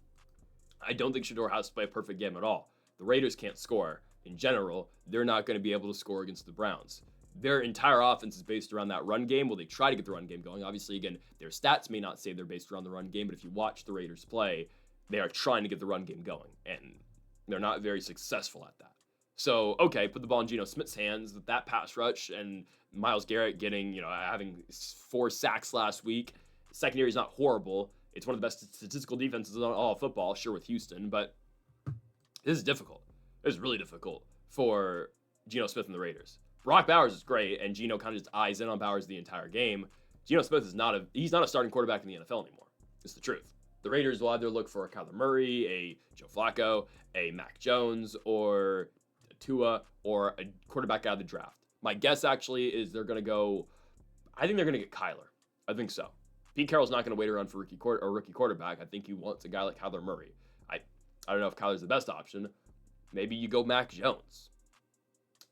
I don't think Shedeur has to play a perfect game at all. The Raiders can't score. In general, they're not going to be able to score against the Browns. Their entire offense is based around that run game. Well, they try to get the run game going. Obviously, again, their stats may not say they're based around the run game, but if you watch the Raiders play, they are trying to get the run game going, and they're not very successful at that. So, okay, put the ball in Geno Smith's hands, that pass rush, and Myles Garrett having 4 sacks last week. Secondary is not horrible. It's one of the best statistical defenses in all of football, sure, with Houston, but This is difficult. This is really difficult for Geno Smith and the Raiders. Brock Bowers is great, and Geno kind of just eyes in on Bowers the entire game. Geno Smith is he's not a starting quarterback in the NFL anymore. It's the truth. The Raiders will either look for a Kyler Murray, a Joe Flacco, a Mac Jones, or a Tua, or a quarterback out of the draft. My guess actually is they're going to go, I think they're going to get Kyler. I think so. Pete Carroll's not going to wait around for rookie quarterback. I think he wants a guy like Kyler Murray. I don't know if Kyler's the best option. Maybe you go Mac Jones.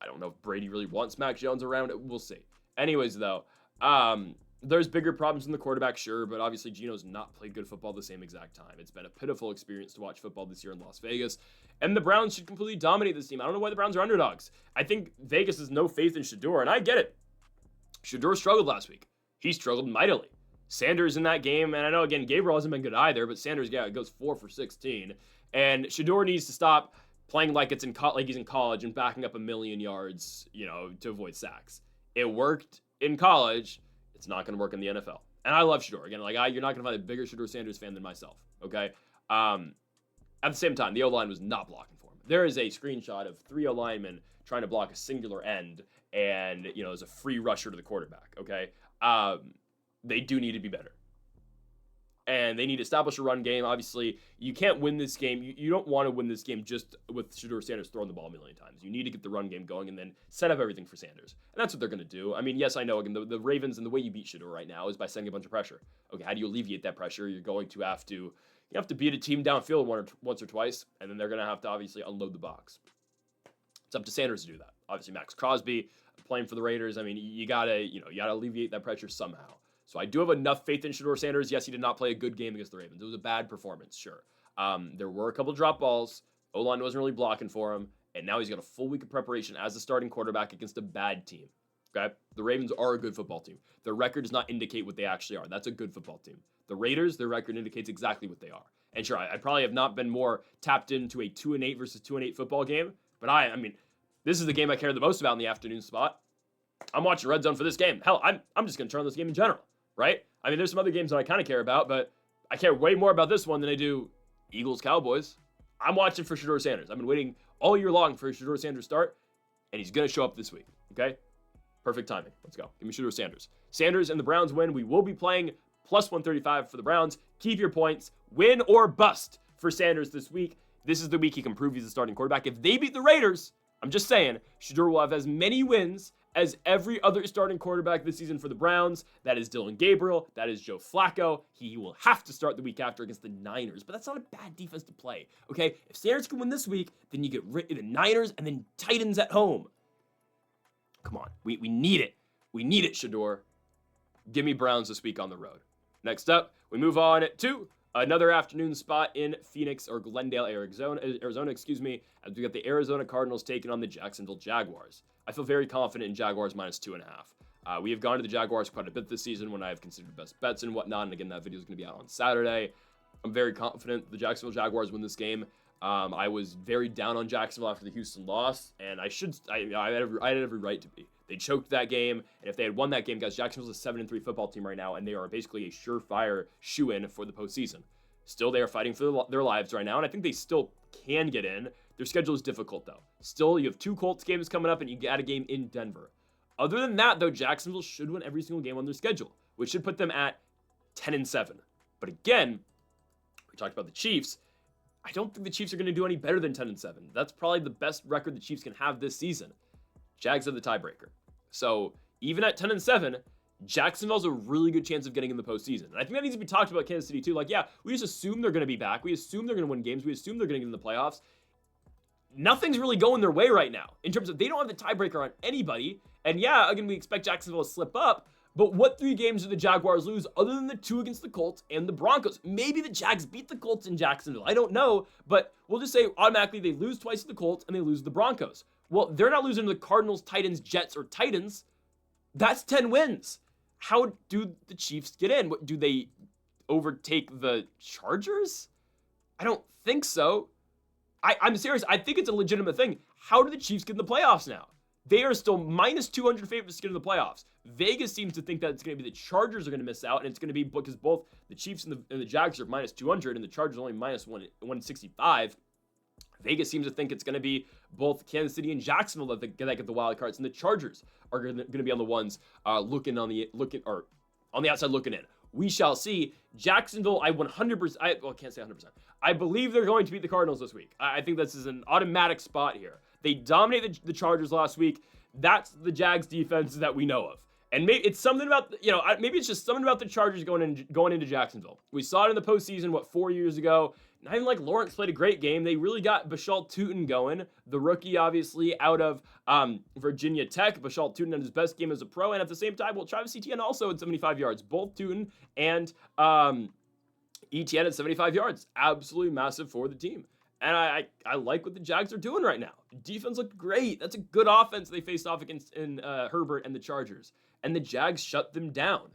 I don't know if Brady really wants Mac Jones around. We'll see. Anyways, though, there's bigger problems in the quarterback, sure, but obviously Geno's not played good football the same exact time. It's been a pitiful experience to watch football this year in Las Vegas, and the Browns should completely dominate this team. I don't know why the Browns are underdogs. I think Vegas has no faith in Shedeur, and I get it. Shedeur struggled last week. He struggled mightily. Sanders in that game, and I know, again, Gabriel hasn't been good either, but Sanders, goes 4 for 16, and Shedeur needs to stop playing like he's in college and backing up 1,000,000 yards, to avoid sacks. It worked in college. It's not going to work in the NFL. And I love Shedeur. Again, you're not going to find a bigger Shedeur Sanders fan than myself, okay? At the same time, the O-line was not blocking for him. There is a screenshot of 3 O-linemen trying to block a singular end, and, there's a free rusher to the quarterback, okay? They do need to be better. And they need to establish a run game. Obviously, you can't win this game. You don't want to win this game just with Shedeur Sanders throwing the ball 1,000,000 times. You need to get the run game going and then set up everything for Sanders. And that's what they're going to do. I mean, yes, I know, again, the Ravens and the way you beat Shedeur right now is by sending a bunch of pressure. Okay, how do you alleviate that pressure? You're going to have to beat a team downfield once or twice, and then they're going to have to obviously unload the box. It's up to Sanders to do that. Obviously, Max Crosby playing for the Raiders. I mean, you gotta alleviate that pressure somehow. So I do have enough faith in Shedeur Sanders. Yes, he did not play a good game against the Ravens. It was a bad performance, sure. There were a couple drop balls. O-line wasn't really blocking for him. And now he's got a full week of preparation as a starting quarterback against a bad team. Okay? The Ravens are a good football team. Their record does not indicate what they actually are. That's a good football team. The Raiders, their record indicates exactly what they are. And sure, I probably have not been more tapped into a 2-8 versus 2-8 football game. But I mean, this is the game I care the most about in the afternoon spot. I'm watching Red Zone for this game. Hell, I'm just going to turn on this game in general. Right? I mean, there's some other games that I kind of care about, but I care way more about this one than I do Eagles-Cowboys. I'm watching for Shedeur Sanders. I've been waiting all year long for Shedeur Sanders start, and he's going to show up this week, okay? Perfect timing. Let's go. Give me Shedeur Sanders. Sanders and the Browns win. We will be playing plus 135 for the Browns. Keep your points. Win or bust for Sanders this week. This is the week he can prove he's a starting quarterback. If they beat the Raiders, I'm just saying, Shedeur will have as many wins as every other starting quarterback this season for the Browns. That is Dylan Gabriel. That is Joe Flacco. He will have to start the week after against the Niners, but that's not a bad defense to play, okay? If Sanders can win this week, then you get the Niners and then Titans at home. Come on. We need it. We need it, Shedeur. Give me Browns this week on the road. Next up, we move on to another afternoon spot in Phoenix or Glendale, Arizona, as we got the Arizona Cardinals taking on the Jacksonville Jaguars. I feel very confident in Jaguars minus 2.5. We have gone to the Jaguars quite a bit this season when I have considered best bets and whatnot. And again, that video is going to be out on Saturday. I'm very confident the Jacksonville Jaguars win this game. I was very down on Jacksonville after the Houston loss, and I had every right to be. They choked that game, and if they had won that game, guys, Jacksonville's a 7-3 football team right now, and they are basically a surefire shoe-in for the postseason. Still, they are fighting for their lives right now, and I think they still can get in. Their schedule is difficult, though. Still, you have 2 Colts games coming up, and you got a game in Denver. Other than that, though, Jacksonville should win every single game on their schedule, which should put them at 10-7. But again, we talked about the Chiefs. I don't think the Chiefs are going to do any better than 10-7. That's probably the best record the Chiefs can have this season. Jags are the tiebreaker. So even at 10-7, Jacksonville's a really good chance of getting in the postseason. And I think that needs to be talked about Kansas City too. We just assume they're going to be back. We assume they're going to win games. We assume they're going to get in the playoffs. Nothing's really going their way right now in terms of they don't have the tiebreaker on anybody. And yeah, again, we expect Jacksonville to slip up. But what 3 games did the Jaguars lose other than the 2 against the Colts and the Broncos? Maybe the Jags beat the Colts in Jacksonville. I don't know. But we'll just say automatically they lose twice to the Colts and they lose to the Broncos. Well, they're not losing to the Cardinals, Titans, Jets, or Titans. That's 10 wins. How do the Chiefs get in? Do they overtake the Chargers? I don't think so. I'm serious. I think it's a legitimate thing. How do the Chiefs get in the playoffs now? They are still minus 200 favorites to get in the playoffs. Vegas seems to think that it's going to be the Chargers are going to miss out, and it's going to be because both the Chiefs and the Jags are minus 200, and the Chargers are only minus 165. Vegas seems to think it's going to be both Kansas City and Jacksonville that get the wild cards, and the Chargers are going to be on the ones looking on the outside looking in. We shall see. Jacksonville, I can't say 100%. I believe they're going to beat the Cardinals this week. I think this is an automatic spot here. They dominated the Chargers last week. That's the Jags defense that we know of. And maybe it's something about, maybe it's just something about the Chargers going into Jacksonville. We saw it in the postseason, 4 years ago. Not even like Lawrence played a great game. They really got Bashal Tutin going. The rookie, obviously, out of Virginia Tech. Bashal Tutin had his best game as a pro. And at the same time, Travis Etienne also had 75 yards. Both Tutin and Etienne at 75 yards. Absolutely massive for the team. And I like what the Jags are doing right now. Defense looked great. That's a good offense they faced off against in Herbert and the Chargers. And the Jags shut them down.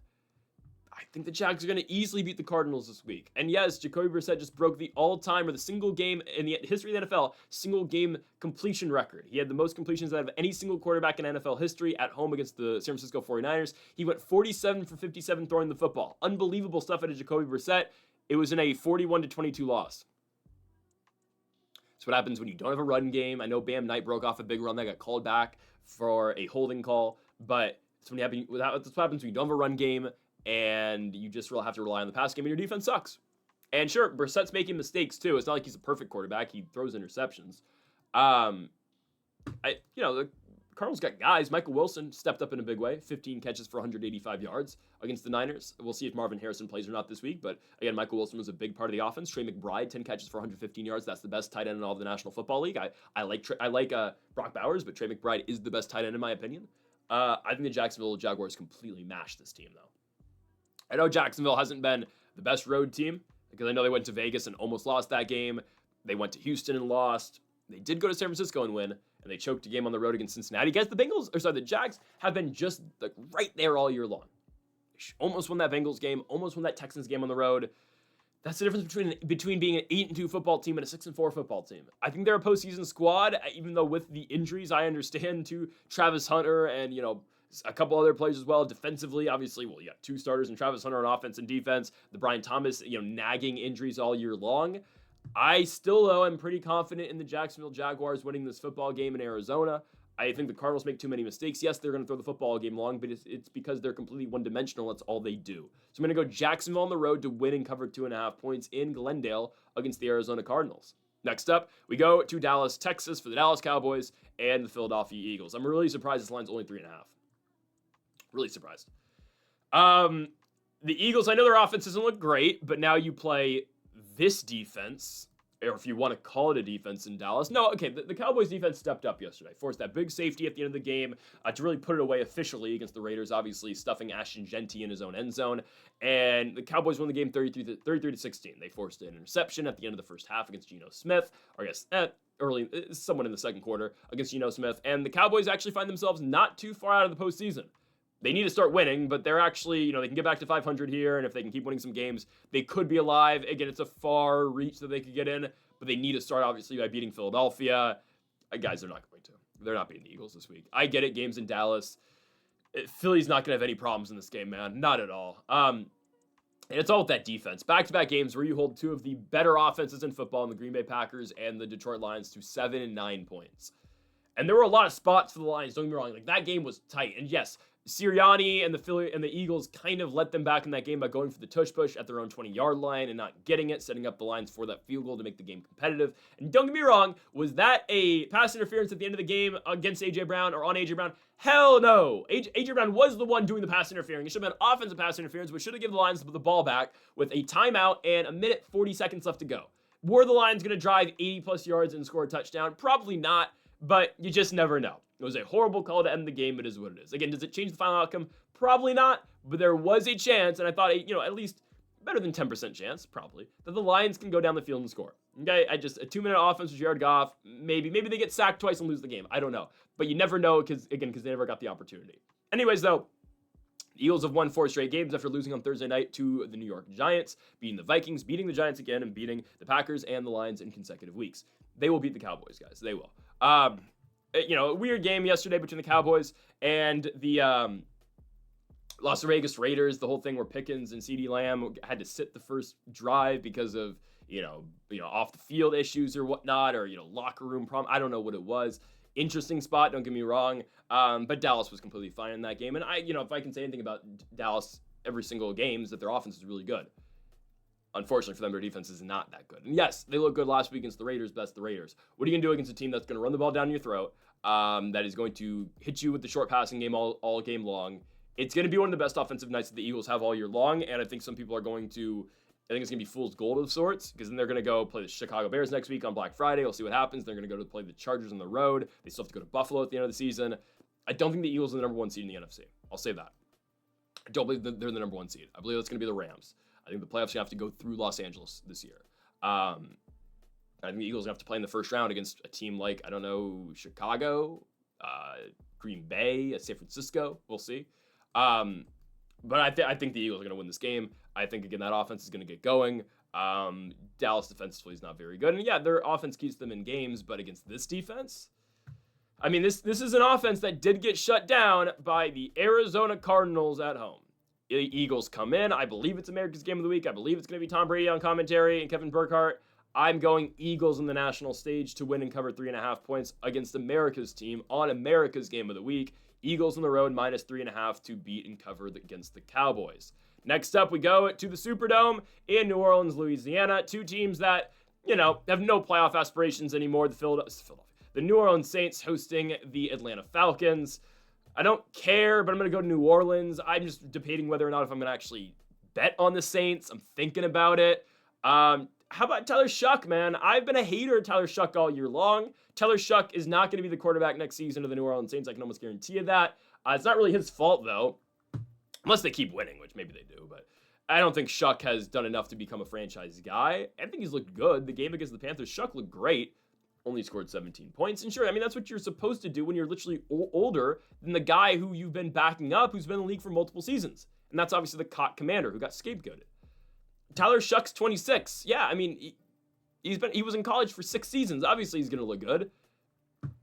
I think the Jags are going to easily beat the Cardinals this week. And yes, Jacoby Brissett just broke the all-time, or the single game in the history of the NFL, single game completion record. He had the most completions out of any single quarterback in NFL history at home against the San Francisco 49ers. He went 47 for 57 throwing the football. Unbelievable stuff out of Jacoby Brissett. It was in a 41-22 loss. That's what happens when you don't have a run game. I know Bam Knight broke off a big run that got called back for a holding call, but that's what happens when you don't have a run game and you just have to rely on the pass game and your defense sucks. And sure, Brissett's making mistakes too. It's not like he's a perfect quarterback. He throws interceptions. The Cardinals got guys. Michael Wilson stepped up in a big way. 15 catches for 185 yards against the Niners. We'll see if Marvin Harrison plays or not this week. But again, Michael Wilson was a big part of the offense. Trey McBride, 10 catches for 115 yards. That's the best tight end in all of the National Football League. I like Brock Bowers, but Trey McBride is the best tight end in my opinion. I think the Jacksonville Jaguars completely mashed this team, though. I know Jacksonville hasn't been the best road team because I know they went to Vegas and almost lost that game. They went to Houston and lost. They did go to San Francisco and win, and they choked a game on the road against Cincinnati. Guys, the Jags have been just right there all year long. They almost won that Bengals game, almost won that Texans game on the road. That's the difference between being an 8-2 football team and a 6-4 football team. I think they're a postseason squad, even though with the injuries, I understand to Travis Hunter and, a couple other players as well. Defensively, obviously, you got two starters and Travis Hunter on offense and defense. The Brian Thomas, nagging injuries all year long. I still, though, am pretty confident in the Jacksonville Jaguars winning this football game in Arizona. I think the Cardinals make too many mistakes. Yes, they're going to throw the football game long, but it's because they're completely one-dimensional. That's all they do. So I'm going to go Jacksonville on the road to win and cover 2.5 points in Glendale against the Arizona Cardinals. Next up, we go to Dallas, Texas for the Dallas Cowboys and the Philadelphia Eagles. I'm really surprised this line's only 3.5. Really surprised. The Eagles, I know their offense doesn't look great, but now you play this defense, or if you want to call it a defense in Dallas. No, okay, the Cowboys defense stepped up yesterday, forced that big safety at the end of the game to really put it away officially against the Raiders, obviously stuffing Ashton Genty in his own end zone. And the Cowboys won the game 33-16. They forced an interception at the end of the first half against Geno Smith, or I guess someone in the second quarter against Geno Smith. And the Cowboys actually find themselves not too far out of the postseason. They need to start winning, but they're actually, they can get back to 500 here, and if they can keep winning some games, they could be alive. Again, it's a far reach that they could get in, but they need to start, obviously, by beating Philadelphia. Guys, they're not going to. They're not beating the Eagles this week. I get it, games in Dallas. Philly's not going to have any problems in this game, man. Not at all. And it's all with that defense. Back-to-back games where you hold two of the better offenses in football in the Green Bay Packers and the Detroit Lions to 7 and 9 points. And there were a lot of spots for the Lions, don't get me wrong. That game was tight. And yes, Sirianni and the Eagles kind of let them back in that game by going for the tush-push at their own 20-yard line and not getting it, setting up the Lions for that field goal to make the game competitive. And don't get me wrong, was that a pass interference at the end of the game against A.J. Brown or on A.J. Brown? Hell no. A.J. Brown was the one doing the pass interfering. It should have been offensive pass interference, which should have given the Lions the ball back with a timeout and 1:40 seconds left to go. Were the Lions going to drive 80-plus yards and score a touchdown? Probably not, but you just never know. It was a horrible call to end the game. It is what it is. Again, does it change the final outcome? Probably not, but there was a chance, and I thought, at least better than 10% chance, probably, that the Lions can go down the field and score. Okay, a 2-minute offense with Jared Goff, maybe they get sacked twice and lose the game. I don't know, but you never know because they never got the opportunity. Anyways, though, the Eagles have won 4 straight games after losing on Thursday night to the New York Giants, beating the Vikings, beating the Giants again, and beating the Packers and the Lions in consecutive weeks. They will beat the Cowboys, guys. They will. A weird game yesterday between the Cowboys and the Las Vegas Raiders. The whole thing where Pickens and CeeDee Lamb had to sit the first drive because of off the field issues or whatnot, or, locker room problem. I don't know what it was. Interesting spot, don't get me wrong. But Dallas was completely fine in that game. And if I can say anything about Dallas every single game is that their offense is really good. Unfortunately for them, their defense is not that good. And yes, they look good last week against the Raiders, best the Raiders. What are you going to do against a team that's going to run the ball down your throat, that is going to hit you with the short passing game all game long? It's going to be one of the best offensive nights that the Eagles have all year long, and I think some people are going to, I think it's going to be fool's gold of sorts, because then they're going to go play the Chicago Bears next week on Black Friday. We'll see what happens. They're going to go to play the Chargers on the road. They still have to go to Buffalo at the end of the season. I don't think the Eagles are the number one seed in the NFC. I'll say that. I don't believe that they're the number one seed. I believe it's going to be the Rams. I think the playoffs are going to have to go through Los Angeles this year. I think the Eagles are going to have to play in the first round against a team like, I don't know, Chicago, Green Bay, San Francisco. We'll see. But I think the Eagles are going to win this game. I think, again, that offense is going to get going. Dallas defensively is not very good. And, yeah, their offense keeps them in games, but against this defense, I mean, this is an offense that did get shut down by the Arizona Cardinals at home. The Eagles come in. I believe it's America's Game of the Week. I believe it's going to be Tom Brady on commentary and Kevin Burkhardt. I'm going Eagles on the national stage to win and cover 3.5 points against America's team on America's Game of the Week. Eagles on the road, minus 3.5 to beat and cover against the Cowboys. Next up, we go to the Superdome in New Orleans, Louisiana. Two teams that, have no playoff aspirations anymore. The New Orleans Saints hosting the Atlanta Falcons. I don't care, but I'm going to go to New Orleans. I'm just debating whether or not if I'm going to actually bet on the Saints. I'm thinking about it. How about Tyler Shuck, man? I've been a hater of Tyler Shuck all year long. Tyler Shuck is not going to be the quarterback next season of the New Orleans Saints. I can almost guarantee you that. It's not really his fault, though, unless they keep winning, which maybe they do. But I don't think Shuck has done enough to become a franchise guy. I think he's looked good. The game against the Panthers, Shuck looked great. Only scored 17 points. And sure, I mean, that's what you're supposed to do when you're literally older than the guy who you've been backing up, who's been in the league for multiple seasons. And that's obviously the caught commander who got scapegoated. Tyler Shuck's 26. Yeah, I mean, he was in college for 6 seasons. Obviously, he's going to look good.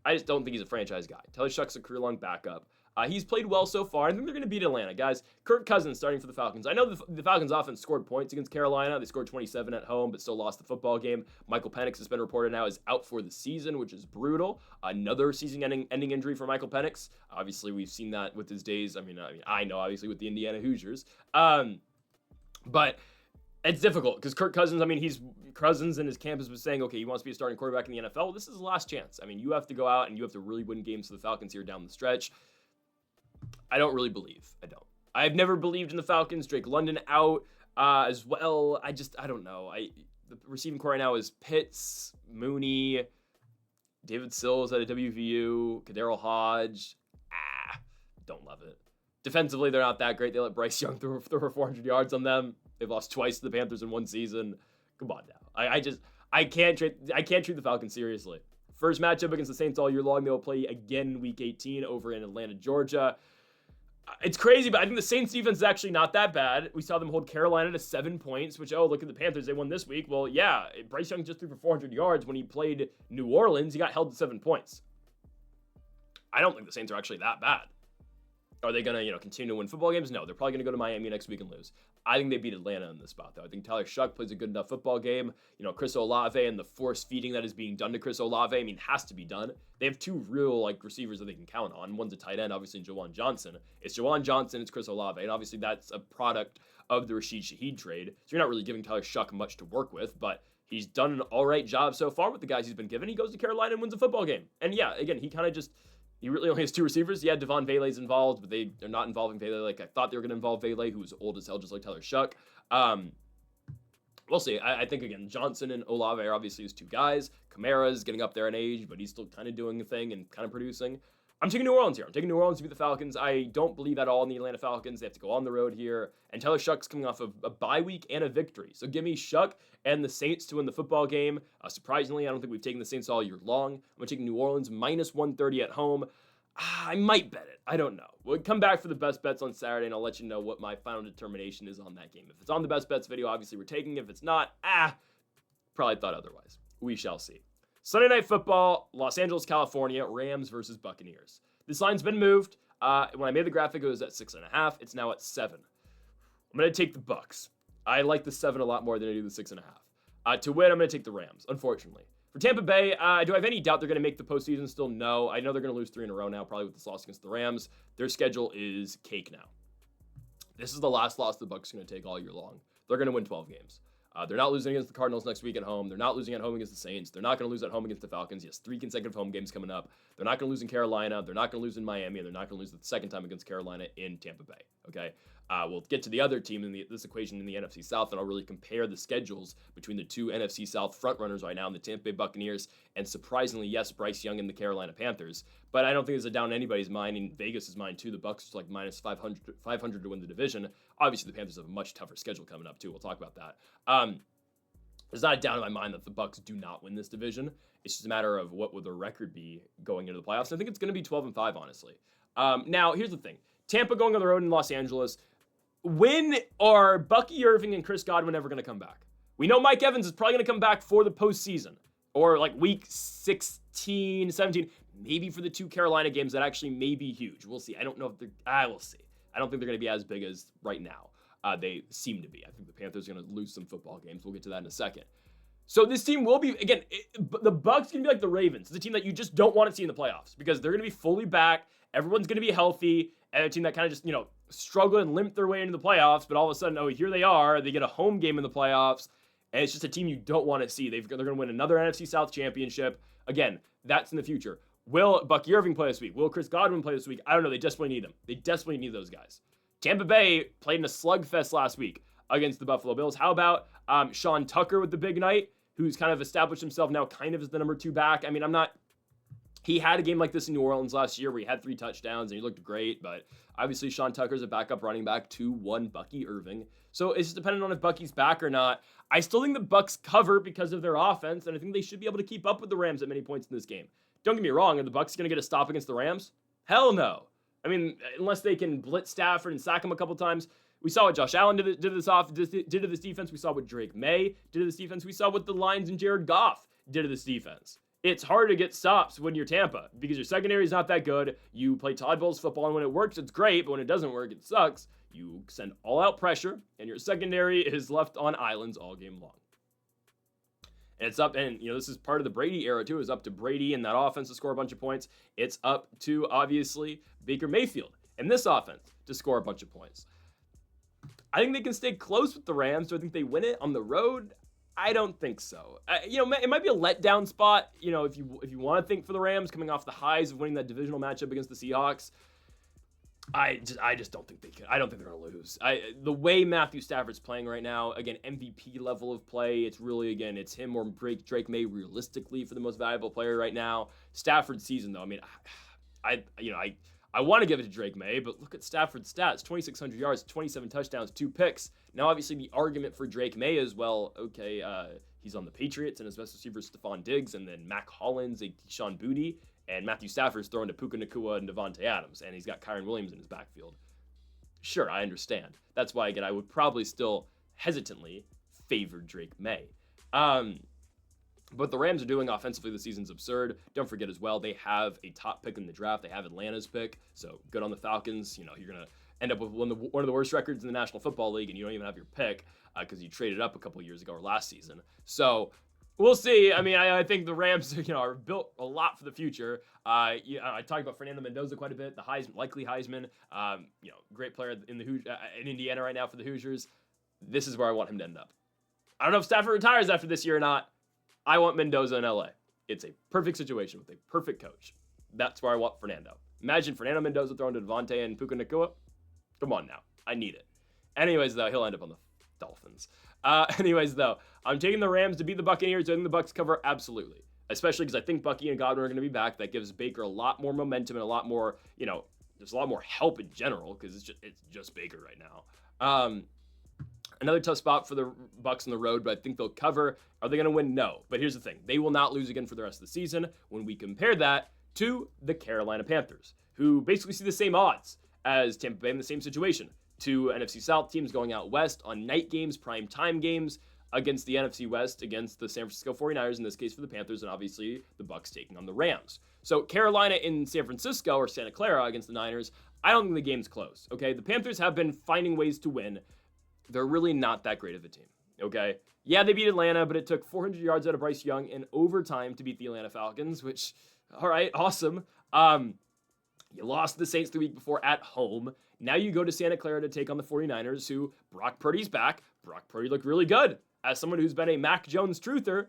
I just don't think he's a franchise guy. Tyler Shuck's a career-long backup. He's played well so far. I think they're going to beat Atlanta, guys. Kirk Cousins starting for the Falcons. I know the Falcons offense scored points against Carolina. They scored 27 at home, but still lost the football game. Michael Penix has been reported now is out for the season, which is brutal. Another season-ending injury for Michael Penix. Obviously, we've seen that with his days. I know, obviously, with the Indiana Hoosiers. But it's difficult because Kirk Cousins, Cousins and his campus was saying, okay, he wants to be a starting quarterback in the NFL. Well, this is his last chance. You have to go out and you have to really win games for the Falcons here down the stretch. I don't really believe. I've never believed in the Falcons. Drake London out as well. I don't know. The receiving core right now is Pitts, Mooney, David Sills at a WVU, Kaderil Hodge. Don't love it. Defensively, they're not that great. They let Bryce Young throw for 400 yards on them. They've lost twice to the Panthers in one season. Come on now. I can't treat the Falcons seriously. First matchup against the Saints all year long. They will play again week 18 over in Atlanta, Georgia. It's crazy, but I think the Saints defense is actually not that bad. We saw them hold Carolina to 7 points, which, look at the Panthers. They won this week. Well, yeah, Bryce Young just threw for 400 yards. When he played New Orleans, he got held to 7 points. I don't think the Saints are actually that bad. Are they going to, continue to win football games? No, they're probably going to go to Miami next week and lose. I think they beat Atlanta in this spot, though. I think Tyler Shuck plays a good enough football game. Chris Olave and the force feeding that is being done to Chris Olave, has to be done. They have two real, receivers that they can count on. One's a tight end, obviously, and Jawan Johnson. It's Jawan Johnson, it's Chris Olave, and obviously that's a product of the Rashid Shaheed trade. So you're not really giving Tyler Shuck much to work with, but he's done an all right job so far with the guys he's been given. He goes to Carolina and wins a football game. And yeah, again, he really only has 2 receivers. Yeah, Devon Vele's involved, but they're not involving Vele like I thought they were going to involve Vele, who was old as hell, just like Tyler Shuck. We'll see. I think, again, Johnson and Olave are obviously his 2 guys. Kamara's getting up there in age, but he's still kind of doing a thing and kind of producing. I'm taking New Orleans here. I'm taking New Orleans to beat the Falcons. I don't believe at all in the Atlanta Falcons. They have to go on the road here. And Tyler Shuck's coming off of a bye week and a victory. So give me Shuck and the Saints to win the football game. Surprisingly, I don't think we've taken the Saints all year long. I'm going to take New Orleans minus 130 at home. I might bet it. I don't know. We'll come back for the best bets on Saturday, and I'll let you know what my final determination is on that game. If it's on the best bets video, obviously we're taking it. If it's not, probably thought otherwise. We shall see. Sunday Night Football, Los Angeles, California, Rams versus Buccaneers. This line's been moved. When I made the graphic, it was at 6.5. It's now at 7. I'm going to take the Bucs. I like the 7 a lot more than I do the 6.5. To win, I'm going to take the Rams, unfortunately. For Tampa Bay, do I have any doubt they're going to make the postseason still? No. I know they're going to lose 3 in a row now, probably with this loss against the Rams. Their schedule is cake now. This is the last loss the Bucs are going to take all year long. They're going to win 12 games. They're not losing against the Cardinals next week at home. They're not losing at home against the Saints. They're not going to lose at home against the Falcons. Yes, 3 consecutive home games coming up. They're not going to lose in Carolina. They're not going to lose in Miami. And they're not going to lose the second time against Carolina in Tampa Bay. Okay? We'll get to the other team in this equation in the NFC South, and I'll really compare the schedules between the 2 NFC South frontrunners right now, in the Tampa Bay Buccaneers, and surprisingly, yes, Bryce Young and the Carolina Panthers. But I don't think it's a down in anybody's mind, in Vegas' mind too. The Bucs are like minus 500 to win the division. Obviously, the Panthers have a much tougher schedule coming up too. We'll talk about that. There's not a doubt in my mind that the Bucs do not win this division. It's just a matter of what would their record be going into the playoffs. I think it's going to be 12-5, honestly. Now, here's the thing. Tampa going on the road in Los Angeles. When are Bucky Irving and Chris Godwin ever going to come back? We know Mike Evans is probably going to come back for the postseason, or like week 16, 17, maybe for the 2 Carolina games that actually may be huge. We'll see. I don't know if they're, we'll see. I don't think they're going to be as big as right now. They seem to be. I think the Panthers are going to lose some football games. We'll get to that in a second. So this team will be, again, the Bucs can be like the Ravens. It's a team that you just don't want to see in the playoffs because they're going to be fully back. Everyone's going to be healthy. And a team that kind of just, struggle and limp their way into the playoffs, but all of a sudden, here they are. They get a home game in the playoffs, and it's just a team you don't want to see. They're going to win another NFC South championship. Again, that's in the future. Will Bucky Irving play this week? Will Chris Godwin play this week? I don't know. They desperately need them. They desperately need those guys. Tampa Bay played in a slugfest last week against the Buffalo Bills. How about Sean Tucker with the big night, who's kind of established himself now kind of as the number 2 back? I mean, he had a game like this in New Orleans last year where he had 3 touchdowns and he looked great, but obviously Sean Tucker's a backup running back to one Bucky Irving. So it's just dependent on if Bucky's back or not. I still think the Bucs cover because of their offense, and I think they should be able to keep up with the Rams at many points in this game. Don't get me wrong, are the Bucs going to get a stop against the Rams? Hell no. I mean, unless they can blitz Stafford and sack him a couple times. We saw what Josh Allen did to this defense. We saw what Drake May did to this defense. We saw what the Lions and Jared Goff did to this defense. It's hard to get stops when you're Tampa because your secondary is not that good. You play Todd Bowles football, and when it works, it's great, but when it doesn't work, it sucks. You send all-out pressure, and your secondary is left on islands all game long. And it's up, and this is part of the Brady era too. It's up to Brady and that offense to score a bunch of points. It's up to, obviously, Baker Mayfield and this offense to score a bunch of points. I think they can stay close with the Rams. Do I think they win it on the road? I don't think so. It might be a letdown spot, if you want to think for the Rams coming off the highs of winning that divisional matchup against the Seahawks. I just don't think they can. I don't think they're going to lose. The way Matthew Stafford's playing right now, again, MVP level of play, it's really, again, it's him or Drake May realistically for the most valuable player right now. Stafford's season, though, I want to give it to Drake May, but look at Stafford's stats. 2,600 yards, 27 touchdowns, 2 picks. Now, obviously, the argument for Drake May is, he's on the Patriots, and his best receiver is Stephon Diggs, and then Mac Hollins, Sean Booty, and Matthew Stafford's throwing to Puka Nacua and Devontae Adams, and he's got Kyron Williams in his backfield. Sure, I understand. That's why, again, I would probably still hesitantly favor Drake May. But the Rams are doing offensively this season's absurd. Don't forget as well, they have a top pick in the draft. They have Atlanta's pick, so good on the Falcons. You're going to end up with one of the worst records in the National Football League, and you don't even have your pick because you traded up a couple years ago or last season. So we'll see. I mean, I think the Rams are built a lot for the future. I talked about Fernando Mendoza quite a bit, the likely Heisman. Great player in Indiana right now for the Hoosiers. This is where I want him to end up. I don't know if Stafford retires after this year or not. I want Mendoza in LA. It's a perfect situation with a perfect coach. That's where I want Fernando. Imagine Fernando Mendoza throwing to Devontae and Puka Nacua. Come on now. I need it. Anyways, though, he'll end up on the Dolphins. I'm taking the Rams to beat the Buccaneers. I think the Bucs cover absolutely. Especially because I think Bucky and Godwin are going to be back. That gives Baker a lot more momentum and a lot more, there's a lot more help in general because it's just Baker right now. Another tough spot for the Bucs on the road, but I think they'll cover. Are they going to win? No. But here's the thing. They will not lose again for the rest of the season when we compare that to the Carolina Panthers, who basically see the same odds as Tampa Bay in the same situation. 2 NFC South teams going out west on night games, prime time games against the NFC West, against the San Francisco 49ers, in this case for the Panthers, and obviously the Bucs taking on the Rams. So Carolina in San Francisco or Santa Clara against the Niners, I don't think the game's close, okay? The Panthers have been finding ways to win. They're really not that great of a team. Okay. Yeah, they beat Atlanta, but it took 400 yards out of Bryce Young in overtime to beat the Atlanta Falcons, which, all right, awesome. You lost the Saints the week before at home. Now you go to Santa Clara to take on the 49ers, who Brock Purdy's back. Brock Purdy looked really good. As someone who's been a Mac Jones truther,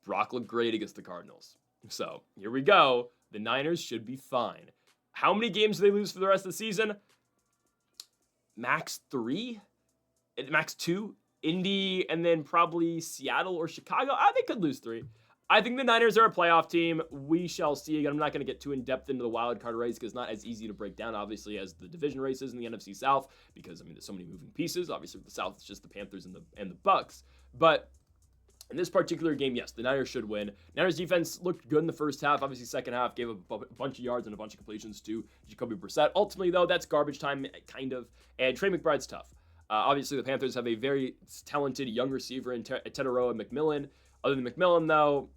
Brock looked great against the Cardinals. So here we go. The Niners should be fine. How many games do they lose for the rest of the season? Max 3? Max 2? Indy, and then probably Seattle or Chicago. They could lose 3. I think the Niners are a playoff team. We shall see. Again, I'm not going to get too in-depth into the wild card race because it's not as easy to break down, obviously, as the division races in the NFC South because, I mean, there's so many moving pieces. Obviously, with the South, it's just the Panthers and the Bucks. But in this particular game, yes, the Niners should win. Niners defense looked good in the first half. Obviously, second half gave a bunch of yards and a bunch of completions to Jacoby Brissett. Ultimately, though, that's garbage time, kind of. And Trey McBride's tough. Obviously, the Panthers have a very talented young receiver in Teteroa and McMillan. Other than McMillan, though,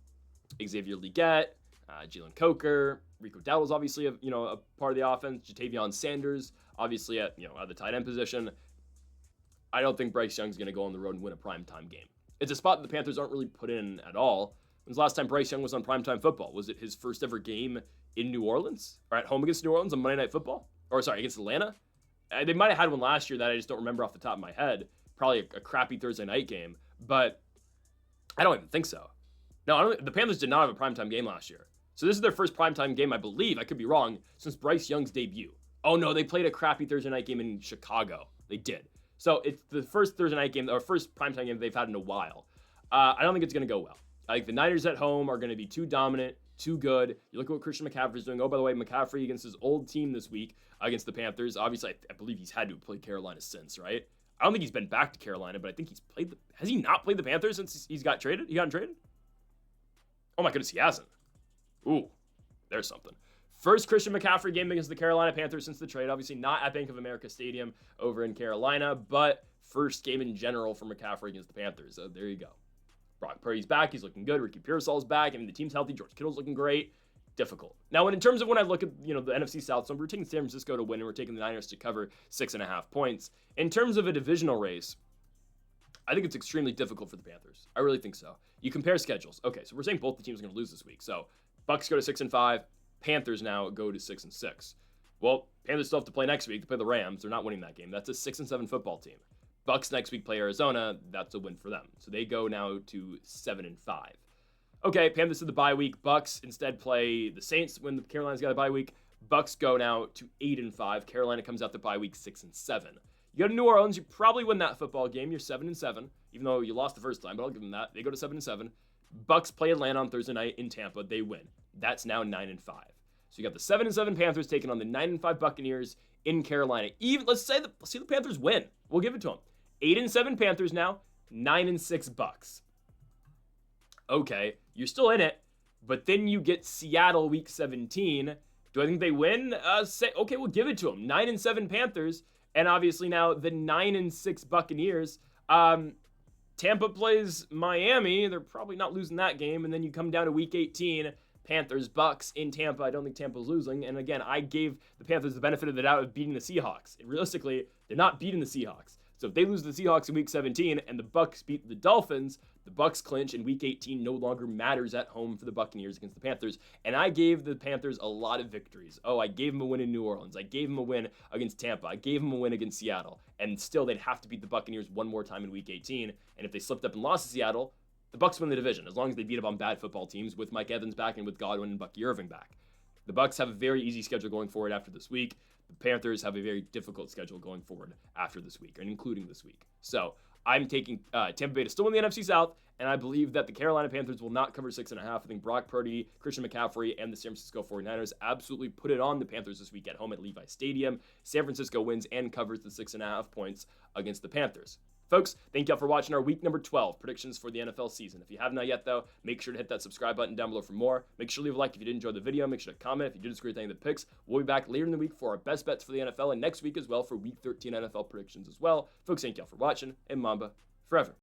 Xavier Legette, Jalen Coker, Rico Dowdle's obviously a part of the offense. Jatavion Sanders, obviously at the tight end position. I don't think Bryce Young's going to go on the road and win a primetime game. It's a spot that the Panthers aren't really put in at all. When's the last time Bryce Young was on primetime football? Was it his first ever game in New Orleans? Or at home against New Orleans on Monday Night Football? Or sorry, against Atlanta? They might have had one last year that I just don't remember off the top of my head. Probably a crappy Thursday night game. But I don't even think so. No, the Panthers did not have a primetime game last year. So this is their first primetime game, I believe, I could be wrong, since Bryce Young's debut. Oh no, they played a crappy Thursday night game in Chicago. They did. So it's the first Thursday night game, or first primetime game they've had in a while. I don't think it's going to go well. I think the Niners at home are going to be too dominant, too good. You look at what Christian McCaffrey's doing. Oh, by the way, McCaffrey against his old team this week against the Panthers. Obviously, I believe he's had to have played Carolina since, right? I don't think he's been back to Carolina, but I think he's played has he not played the Panthers since he's got traded? He gotten traded? Oh my goodness, he hasn't. Ooh, there's something. First Christian McCaffrey game against the Carolina Panthers since the trade. Obviously not at Bank of America Stadium over in Carolina, but first game in general for McCaffrey against the Panthers. So there you go. Brock Purdy's back. He's looking good. Ricky Pearsall's back. I mean, the team's healthy. George Kittle's looking great. Difficult. Now, in terms of when I look at, the NFC South, so we're taking San Francisco to win and we're taking the Niners to cover 6.5 points. In terms of a divisional race, I think it's extremely difficult for the Panthers. I really think so. You compare schedules. Okay, so we're saying both the teams are going to lose this week. So Bucks go to 6-5. Panthers now go to 6-6. Well, Panthers still have to play next week. They play the Rams. They're not winning that game. That's a 6-7 football team. Bucks next week play Arizona. That's a win for them. So they go now to 7-5. Okay, Panthers to the bye week. Bucks instead play the Saints when the Carolina's got a bye week. Bucks go now to 8-5. Carolina comes out the bye week 6-7. You go to New Orleans, you probably win that football game. You're 7-7, even though you lost the first time, but I'll give them that. They go to 7-7. Bucks play Atlanta on Thursday night in Tampa. They win. That's now 9-5. So you got the 7-7 Panthers taking on the 9-5 Buccaneers in Carolina. Even let's see the Panthers win. We'll give it to them. 8-7 Panthers now, 9-6 Bucks. Okay, you're still in it, but then you get Seattle week 17. Do I think they win? Okay, we'll give it to them. 9-7 Panthers. And obviously now the 9-6 Buccaneers. Tampa plays Miami. They're probably not losing that game. And then you come down to week 18, Panthers, Bucks in Tampa. I don't think Tampa's losing. And again, I gave the Panthers the benefit of the doubt of beating the Seahawks. And realistically, they're not beating the Seahawks. So if they lose to the Seahawks in week 17 and the Bucks beat the Dolphins, the Bucks clinch and week 18 no longer matters at home for the Buccaneers against the Panthers. And I gave the Panthers a lot of victories. Oh, I gave them a win in New Orleans. I gave them a win against Tampa. I gave them a win against Seattle. And still they'd have to beat the Buccaneers one more time in week 18. And if they slipped up and lost to Seattle, the Bucks win the division as long as they beat up on bad football teams with Mike Evans back and with Godwin and Bucky Irving back. The Bucks have a very easy schedule going forward after this week. The Panthers have a very difficult schedule going forward after this week, and including this week. So I'm taking Tampa Bay to still win the NFC South, and I believe that the Carolina Panthers will not cover 6.5. I think Brock Purdy, Christian McCaffrey, and the San Francisco 49ers absolutely put it on the Panthers this week at home at Levi Stadium. San Francisco wins and covers the 6.5 points against the Panthers. Folks, thank y'all for watching our week number 12 predictions for the NFL season. If you have not yet, though, make sure to hit that subscribe button down below for more. Make sure to leave a like if you did enjoy the video. Make sure to comment if you did disagree with any of the picks. We'll be back later in the week for our best bets for the NFL and next week as well for week 13 NFL predictions as well. Folks, thank y'all for watching, and Mamba forever.